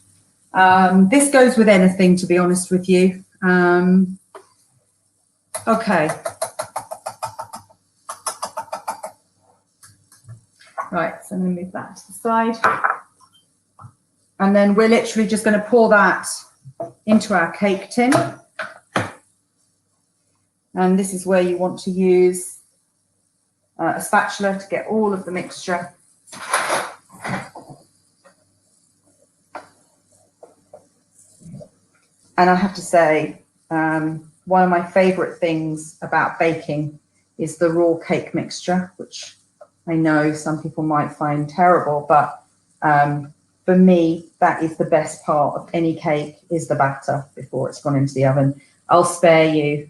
This goes with anything, to be honest with you. Okay. Right, so I'm going to move that to the side. And then we're literally just going to pour that into our cake tin. And this is where you want to use a spatula to get all of the mixture. And I have to say, one of my favorite things about baking is the raw cake mixture, which I know some people might find terrible, but for me, that is the best part of any cake, is the batter before it's gone into the oven. I'll spare you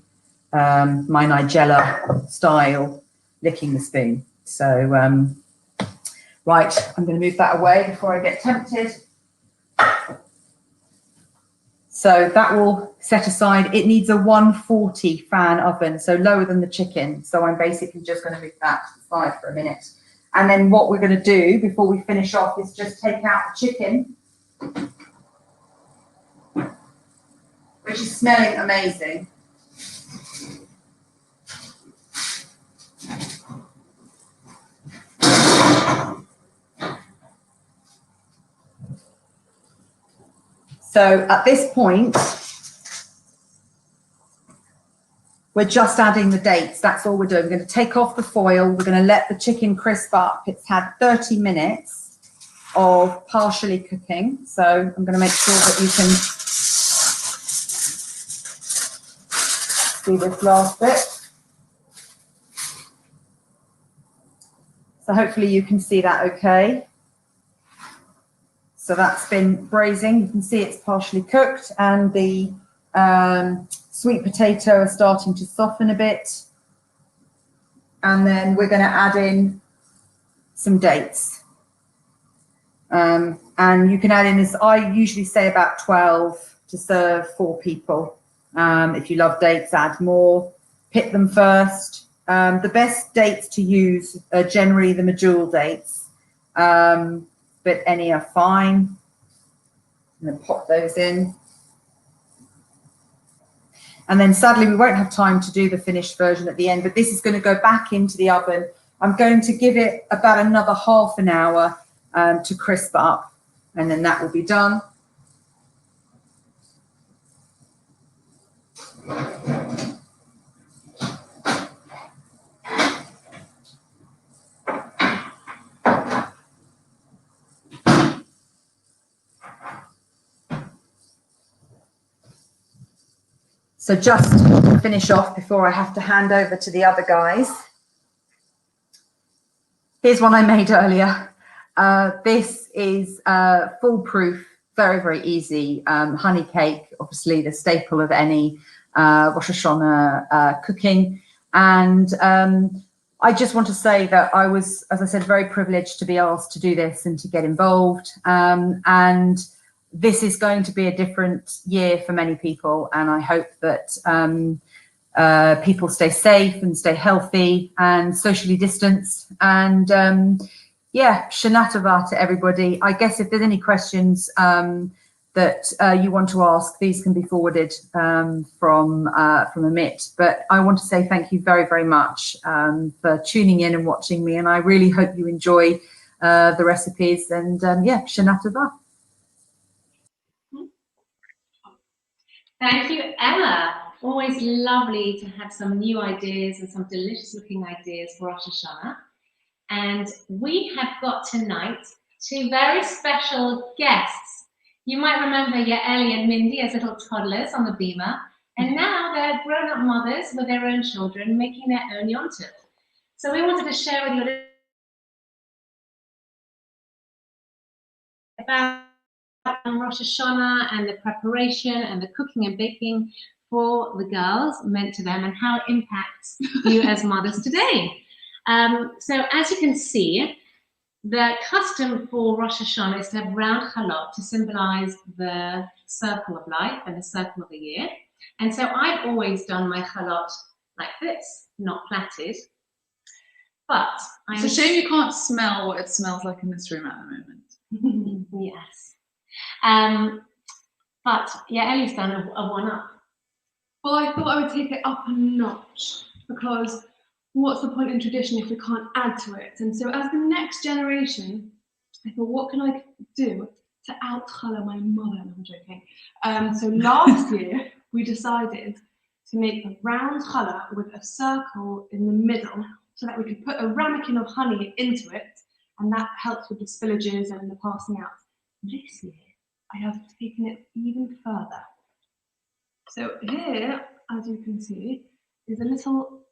my Nigella style licking the spoon. So, right, I'm going to move that away before I get tempted. So that will set aside. It needs a 140 fan oven, so lower than the chicken. So I'm basically just going to move that to the side for a minute. And then what we're going to do before we finish off is just take out the chicken, which is smelling amazing. So at this point, we're just adding the dates. That's all we're doing. We're going to take off the foil. We're going to let the chicken crisp up. It's had 30 minutes of partially cooking. So I'm going to make sure that you can see this last bit. So hopefully you can see that okay. So that's been braising. You can see it's partially cooked, and the sweet potato are starting to soften a bit. And then we're going to add in some dates. And you can add in this, I usually say about 12 to serve 4 people. If you love dates, add more. Pick them first. The best dates to use are generally the medjool dates. But any are fine. I'm going to pop those in. And then sadly, we won't have time to do the finished version at the end, but this is going to go back into the oven. I'm going to give it about another half an hour to crisp up, and then that will be done. So just to finish off before I have to hand over to the other guys, here's one I made earlier. This is foolproof, very, very easy honey cake, obviously the staple of any Rosh Hashanah cooking. And I just want to say that I was, as I said, very privileged to be asked to do this and to get involved. And this is going to be a different year for many people, and I hope that people stay safe and stay healthy and socially distanced. And yeah, Shana Tova to everybody. I guess if there's any questions that you want to ask, these can be forwarded from Amit. But I want to say thank you very, very much for tuning in and watching me, and I really hope you enjoy the recipes. And yeah, Shana Tova. Thank you, Emma. Always lovely to have some new ideas and some delicious looking ideas for Rosh Hashanah. And we have got tonight two very special guests. You might remember Yaeli and Mindy as little toddlers on the beamer, and now they're grown-up mothers with their own children making their own yontif. So we wanted to share with you about Rosh Hashanah and the preparation and the cooking and baking for the girls, meant to them, and how it impacts you as mothers today. So as you can see, the custom for Rosh Hashanah is to have round chalot to symbolize the circle of life and the circle of the year. And so I've always done my chalot like this, not plaited. But it's a shame you can't smell what it smells like in this room at the moment. Yes. But yeah, Ellie's done a one-up. Well, I thought I would take it up a notch, because what's the point in tradition if we can't add to it? And so as the next generation, I thought, what can I do to out-colour my mother? No, I'm joking. So last year, we decided to make a round challah with a circle in the middle so that we could put a ramekin of honey into it, and that helps with the spillages and the passing out. This year, I have taken it even further. So here, as you can see, is a little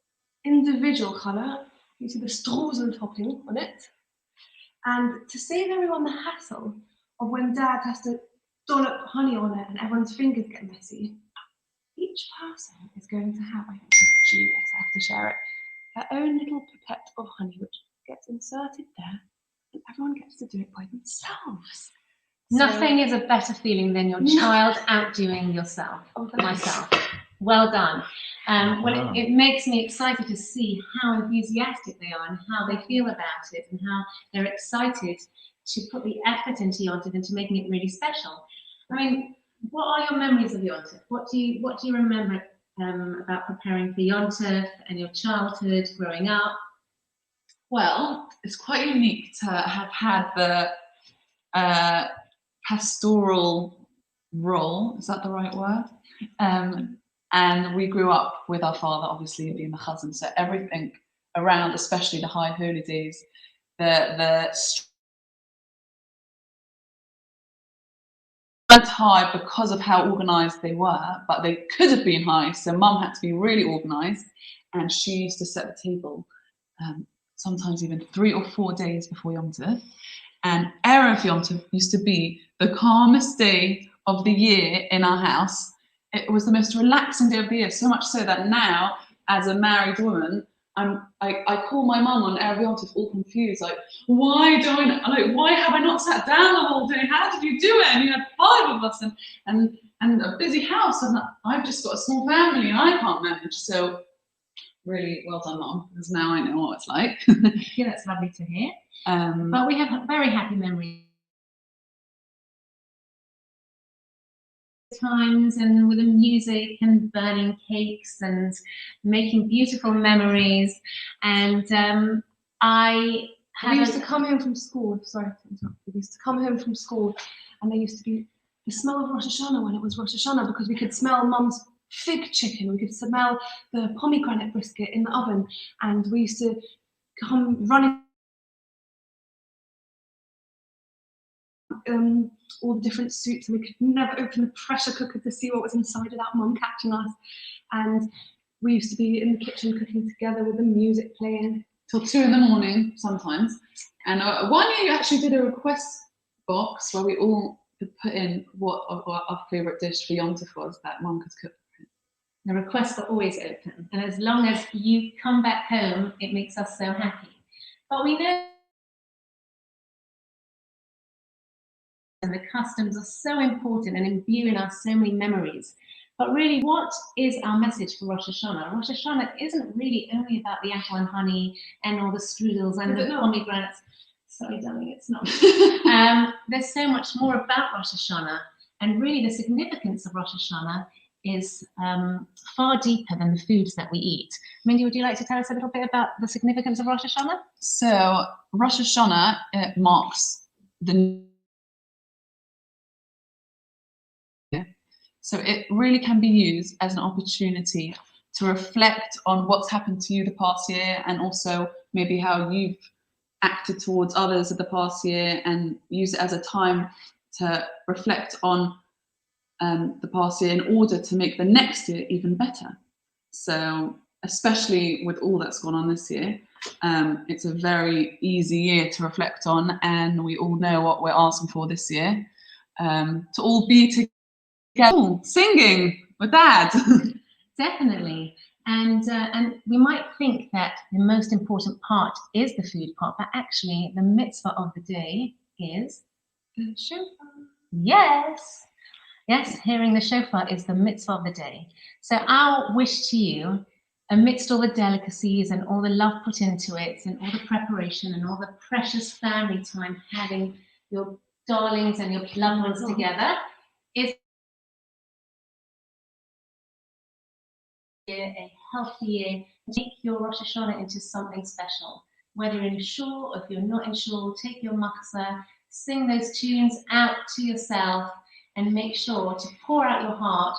individual colour. You see the streusel topping on it. And to save everyone the hassle of when Dad has to dollop honey on it and everyone's fingers get messy, each person is going to have, I think this is genius, I have to share it, their own little pipette of honey which gets inserted there, and everyone gets to do it by themselves. Nothing is a better feeling than your child outdoing yourself, myself. Well done. Well, it makes me excited to see how enthusiastic they are and how they feel about it and how they're excited to put the effort into yontif and to making it really special. I mean, what are your memories of yontif? What do you remember about preparing for yontif and your childhood growing up? Well, it's quite unique to have had the pastoral role, is that the right word? And we grew up with our father, obviously, being the cousin, so everything around, especially the high holy days, the weren't high because of how organised they were, but they could have been high, so Mum had to be really organised, and she used to set the table sometimes even 3 or 4 days before Yom Tov. And Erev Yom Tov used to be the calmest day of the year in our house. It was the most relaxing day of the year, so much so that now, as a married woman, I call my mum on Erev Yom Tov all confused, like, why have I not sat down the whole day? How did you do it? And you had 5 of us and a busy house, and I've just got a small family and I can't manage. So really well done, Mum, because now I know what it's like. Yeah, that's lovely to hear. But we have very happy memories. Times and with the music and burning cakes and making beautiful memories. And we used to come home from school. Sorry to interrupt. We used to come home from school, and there used to be the smell of Rosh Hashanah when it was Rosh Hashanah, because we could smell Mum's fig chicken, we could smell the pomegranate brisket in the oven, and we used to come running all the different soups, and we could never open the pressure cooker to see what was inside without Mum catching us. And we used to be in the kitchen cooking together with the music playing till 2 in the morning sometimes. And one year you actually did a request box where we all could put in what our favourite dish for Yom Tov was that Mum could cook. The requests are always open, and as long as you come back home, it makes us so happy. But we know and the customs are so important and imbue in us so many memories. But really, what is our message for Rosh Hashanah? Rosh Hashanah isn't really only about the apple and honey and all the strudels and the pomegranates. Sorry, darling, it's not. There's so much more about Rosh Hashanah, and really the significance of Rosh Hashanah is far deeper than the foods that we eat. Mindy, would you like to tell us a little bit about the significance of Rosh Hashanah? So Rosh Hashanah, it marks the So it really can be used as an opportunity to reflect on what's happened to you the past year, and also maybe how you've acted towards others of the past year, and use it as a time to reflect on the past year in order to make the next year even better. So especially with all that's gone on this year, it's a very easy year to reflect on, and we all know what we're asking for this year, to all be together singing with Dad. Definitely. And we might think that the most important part is the food part, but actually the mitzvah of the day is The shofar. yes. Yes, hearing the shofar is the mitzvah of the day. So our wish to you, amidst all the delicacies and all the love put into it, and all the preparation and all the precious family time having your darlings and your loved ones together, is a healthy year. Make your Rosh Hashanah into something special. Whether you're in shul or if you're not in shul, take your machzah, sing those tunes out to yourself, and make sure to pour out your heart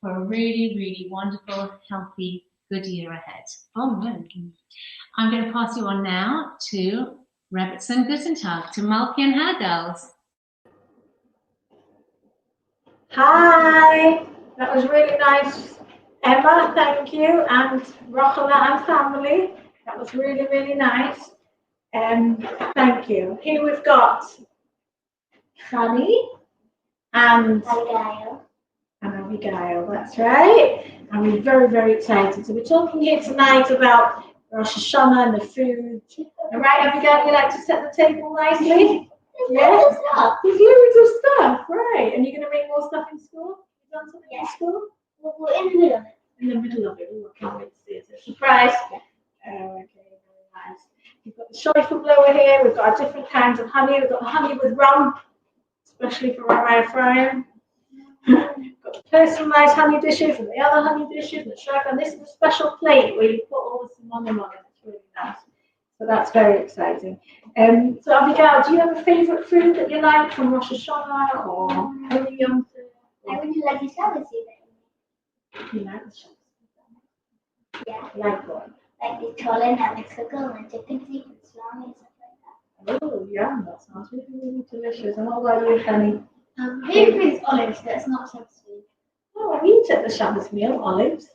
for a really, really wonderful, healthy, good year ahead. Amen. I'm going to pass you on now to Rebbetzin Guttentag, to Malki and her girls. Hi, that was really nice. Emma, thank you, and Rochela and family. That was really, really nice. Thank you. Here we've got Fanny and Abigail, that's right. And we're very, very excited. So we're talking here tonight about Rosh Hashanah and the food. All right, Abigail, you like to set the table nicely? Yes? There's loads of stuff, right. And you're going to make more stuff in school? You've done something in school? We're in the middle of it. In the middle of it. Oh, I can't wait to see it. It's a surprise. Oh, okay, very nice. We've got the shofar blower here. We've got our different kinds of honey. We've got honey with rum, especially for Rabbi Ephraim. We've got the personalized honey dishes and the other honey dishes and the shofar. And this is a special plate where you put all the simonim on it. It's really nice. So that's very exciting. So Abigail, do you have a favorite food that you like from Rosh Hashanah or any Yom Tov? I really like the Shabbos even. You like the Shabbos? Yeah. Like what? Like the cholent and the kugel and chicken feet and salami and stuff like that. Oh, yum, that sounds really, really delicious. And what about you, Fanny? Favorite is olives, that's not Shabbos food. Oh, I eat at the Shabbos meal, olives.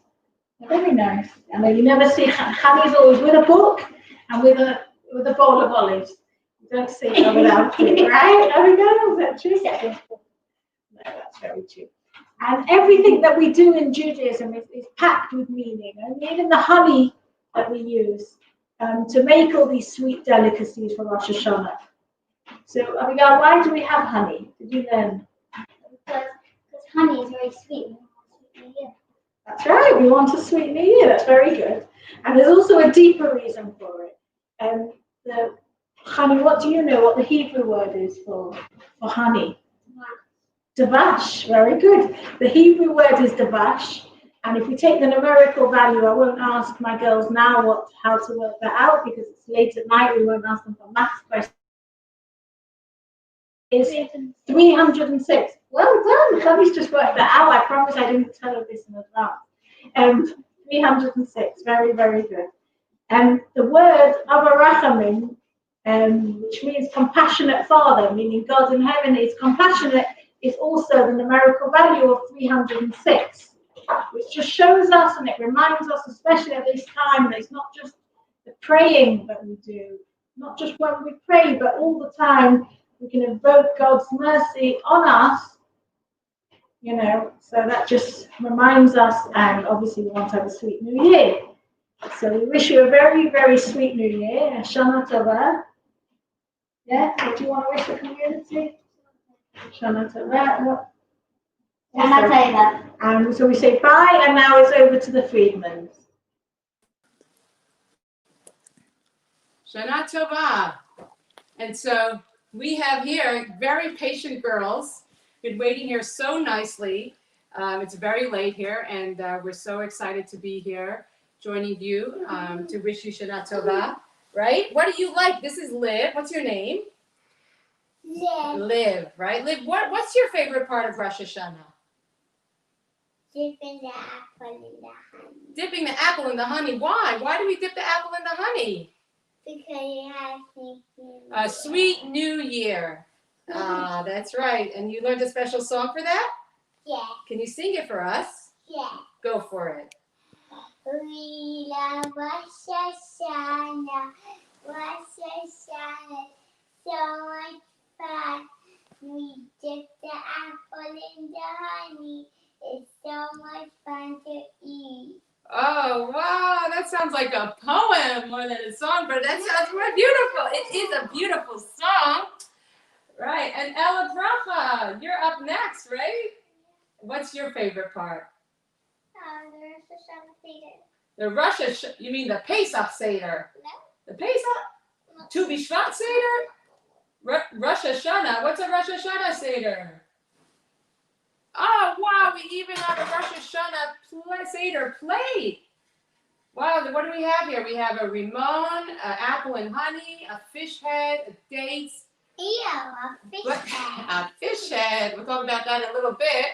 They're very nice. I know you never see, Fanny's always with a book and with a bowl of olives. You don't see her without it, right? There we go, is that true? No, that's very true. And everything that we do in Judaism is packed with meaning. And even the honey that we use to make all these sweet delicacies for Rosh Hashanah. So, Abigail, why do we have honey? Did you learn? Because honey is very sweet. That's right, we want a sweet new year. That's very good. And there's also a deeper reason for it. The honey, what do you know what the Hebrew word is for honey? Davash, very good. The Hebrew word is davash, and if we take the numerical value, I won't ask my girls now how to work that out because it's late at night. We won't ask them for maths questions. Is 306. Well done. Chloe's just worked that out. I promise I didn't tell her this in advance. 306. Very, very good. And the word Avarachamim, which means compassionate Father, meaning God in heaven is compassionate, is also the numerical value of 306, which just shows us and it reminds us, especially at this time, that it's not just the praying that we do, not just when we pray, but all the time we can invoke God's mercy on us, you know, so that just reminds us, and obviously we want to have a sweet new year. So we wish you a very, very sweet new year, Shana Tova. Yeah, what do you want to wish the community? Shana Tova. Shana Tova. And so we say bye, and now it's over to the Friedmans. Shana Tova. And so we have here very patient girls, been waiting here so nicely. It's very late here, and we're so excited to be here, joining you to wish you Shana Tova. Right? What do you like? This is Liv. What's your name? Liv. Liv, right? Liv, what's your favorite part of Rosh Hashanah? Dipping the apple in the honey. Dipping the apple in the honey. Why? Why do we dip the apple in the honey? Because it has making A sweet new year. Ah, that's right. And you learned a special song for that? Yeah, Can you sing it for us? yeah. Go for it. We love Rosh Hashanah. Rosh Hashanah, so much fun. We dip the apple in the honey. It's so much fun to eat. Oh, wow. That sounds like a poem more than a song, but that sounds more beautiful. It is a beautiful song. Right. And Ella Bracha, you're up next, right? What's your favorite part? The Rosh Hashanah Seder. The Rosh Hashanah, you mean the Pesach Seder? No. The Pesach? Tu B'Shvat Seder? Rosh Hashanah. What's a Rosh Hashanah Seder? Oh, wow. We even have a Rosh Hashanah Seder plate. Wow. What do we have here? We have a rimon, an apple and honey, a fish head, a dates. Ew, a fish head. A fish head. We'll talk about that in a little bit.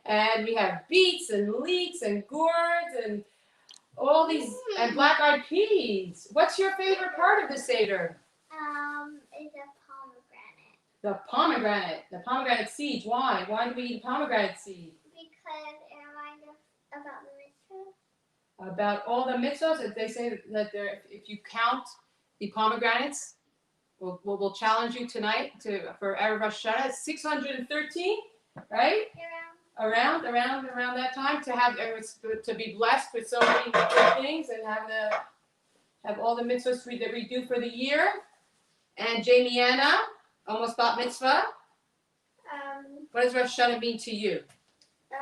And we have beets and leeks and gourds and all these, and black-eyed peas. What's your favorite part of the Seder? It's a pomegranate. The pomegranate. The pomegranate seeds. Why? Why do we eat pomegranate seed? Because it reminds us about the mitzvah. About all the mitzvahs. They say that if you count the pomegranates, we'll challenge you tonight for Erev Rosh Hashanah. 613, right? Around that time to be blessed with so many good things and have all the mitzvahs that we do for the year. And Jamiana, almost bat mitzvah. What does Rosh Hashanah mean to you? The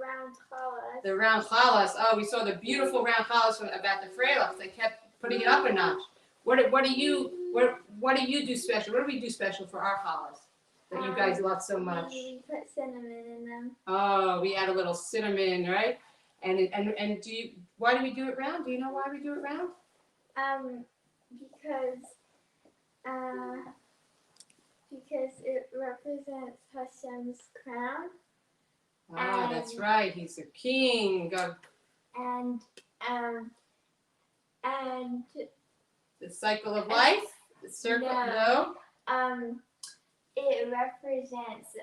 round challah. The round challahs. Oh, we saw the beautiful round challahs about the freilich. They kept putting it up a notch. What do you do special? What do we do special for our challahs that you guys love so much? We put cinnamon in them. Oh, we add a little cinnamon, right? And why do we do it round? Do you know why we do it round? Because it represents Hashem's crown. Ah, that's right. He's the king of And the cycle of life. The circle. No. It represents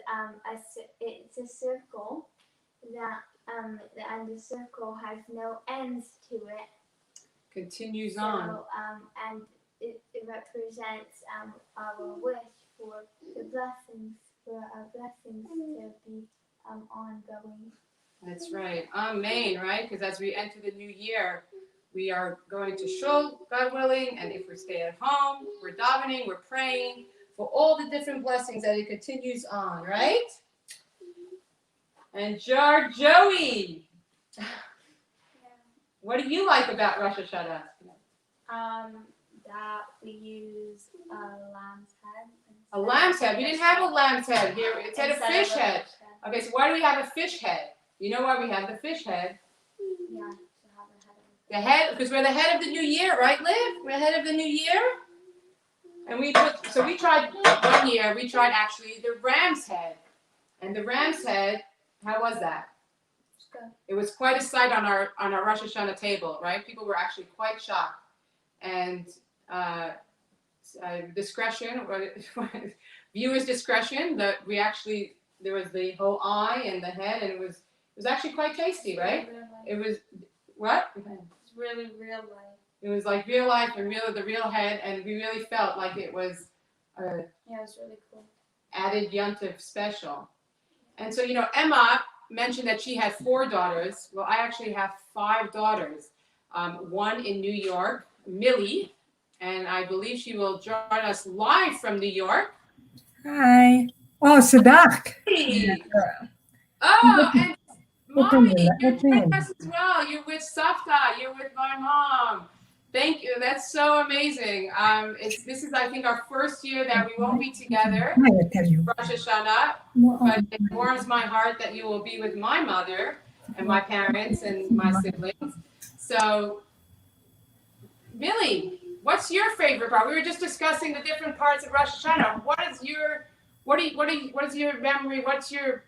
it's a circle that and the circle has no ends to it. Continues on. And it represents our wish for the blessings, for our blessings to be ongoing. That's right. Amen, right? Because as we enter the new year, we are going to shul, God willing, and if we stay at home, we're davening, we're praying for all the different blessings that it continues on, right? And Joey, what do you like about Rosh Hashanah? That we use a lamb's head. A lamb's head. We didn't have a lamb's head here. It had a fish head. Okay, so why do we have a fish head? You know why we have the fish head? Yeah, to have a head. The head, because we're the head of the new year, right, Liv? We're the head of the new year. And we tried one year, we tried actually the ram's head. And the ram's head, how was that? Good. It was quite a sight on our Rosh Hashanah table, right? People were actually quite shocked. And discretion, viewers' discretion, there was the whole eye and the head, and it was actually quite tasty, right? It was, what? It's really real life. It was like real life and the real head, and we really felt like it was Yeah, it was really cool. added Yontif special. And so, Emma mentioned that she had 4 daughters. Well, I actually have 5 daughters. One in New York, Millie, and I believe she will join us live from New York. Hi. Oh, Sadak. Hey. Oh, and Mommy, you're with us as well. You're with Safta. You're with my mom. Thank you. That's so amazing. This is, I think, our first year that we won't be together. I will tell you. Rosh Hashanah, but it warms my heart that you will be with my mother and my parents and my siblings. So, Millie, what's your favorite part? We were just discussing the different parts of Rosh Hashanah. What is your memory? What's your,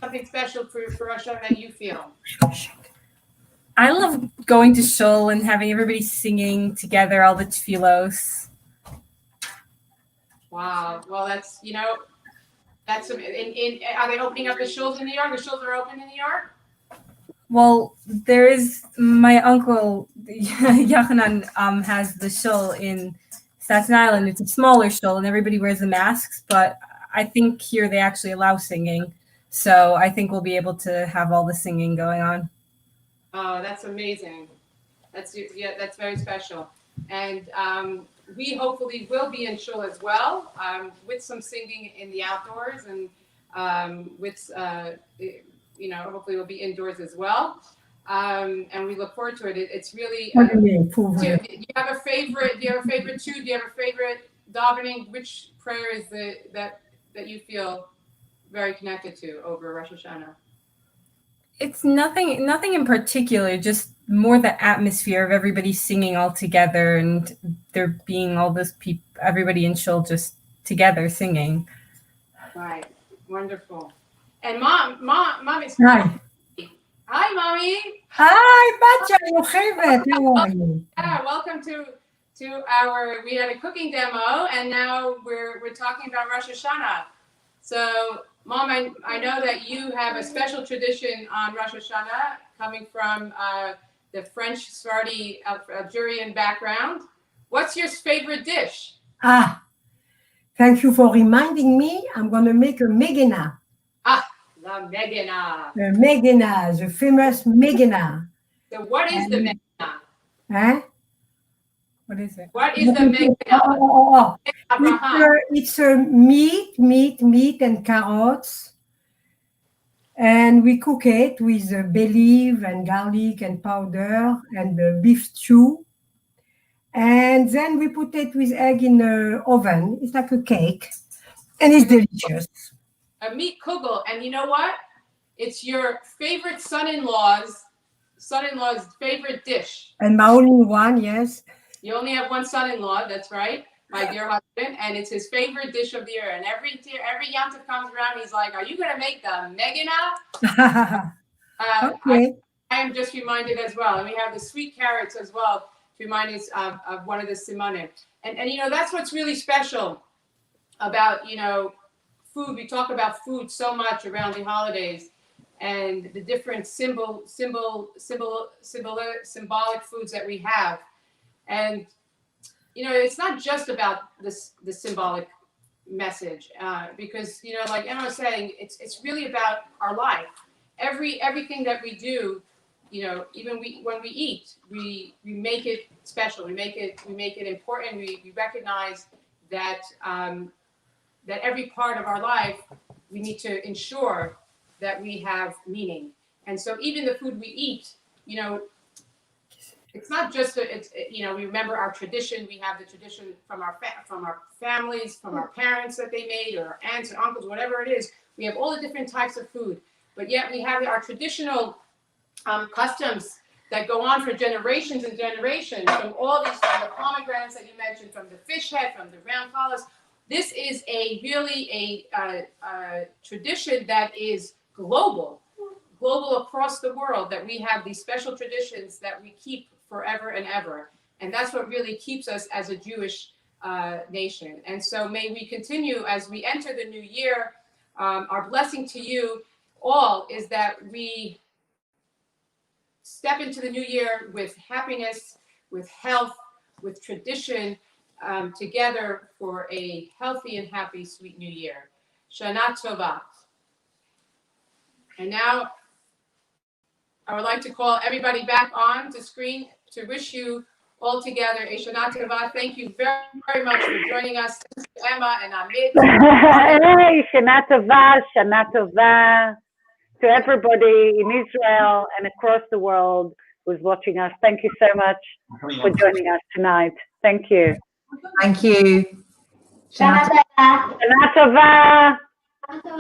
something special for Rosh Hashanah that you feel? I love going to shul and having everybody singing together, all the tefillos. Wow. Well, that's, that's, are they opening up the shuls in New York? The shuls are open in New York? Well, there is, my uncle, Yochanan, has the shul in Staten Island. It's a smaller shul and everybody wears the masks, but I think here they actually allow singing. So I think we'll be able to have all the singing going on. Oh, that's amazing. That's very special. And we hopefully will be in shul as well, with some singing in the outdoors, and hopefully we'll be indoors as well. And we look forward to it. It's really. Do you have a favorite? Do you have a favorite too? Do you have a favorite davening? Which prayer is that you feel very connected to over Rosh Hashanah? It's nothing in particular, just more the atmosphere of everybody singing all together and there being all those people, everybody in shul just together singing. Right. Wonderful. And mom is. Hi. Hi, mommy. Hi, Batya, Yocheved. How are you? Yeah, welcome to we had a cooking demo, and now we're talking about Rosh Hashanah. So, Mom, I know that you have a special tradition on Rosh Hashanah coming from the French Sephardi Algerian background. What's your favorite dish? Thank you for reminding me. I'm going to make a megena. La megena. The megena, the famous megena. So what is the megena? Huh? What is it? What is the megena? It's a meat and carrots. And we cook it with bay leaf and garlic and powder and beef stew. And then we put it with egg in the oven. It's like a cake. And it's delicious. A meat kugel. And you know what? It's your favorite son-in-law's favorite dish. And my only one, yes. You only have one son-in-law, that's right, my dear husband, and it's his favorite dish of the year. And every Yom Tov comes around, he's like, "Are you going to make the megena?" Okay. I am just reminded as well, and we have the sweet carrots as well to remind us of one of the simanim. And that's what's really special about food. We talk about food so much around the holidays, and the different symbolic foods that we have. And it's not just about the symbolic message, because like Emma was saying, it's really about our life. Everything that we do, even when we eat, we make it special. We make it important. We recognize that that every part of our life, we need to ensure that we have meaning. And so even the food we eat, it's not just we remember our tradition. We have the tradition from our families, from our parents that they made, or our aunts and uncles, whatever it is. We have all the different types of food, but yet we have our traditional customs that go on for generations and generations. From all these, from the pomegranates that you mentioned, from the fish head, from the round challahs. This is really a tradition that is global across the world, that we have these special traditions that we keep forever and ever. And that's what really keeps us as a Jewish nation. And so may we continue as we enter the new year. Our blessing to you all is that we step into the new year with happiness, with health, with tradition, together for a healthy and happy, sweet new year. Shana Tova. And now I would like to call everybody back on to screen to wish you all together a Shana Tova. Thank you very, very much for joining us, Emma and Amit. Hey, Shana Tova, Shana Tova to everybody in Israel and across the world who's watching us. Thank you so much for joining us tonight. Thank you. Thank you. Shana Tova. Shana Tova.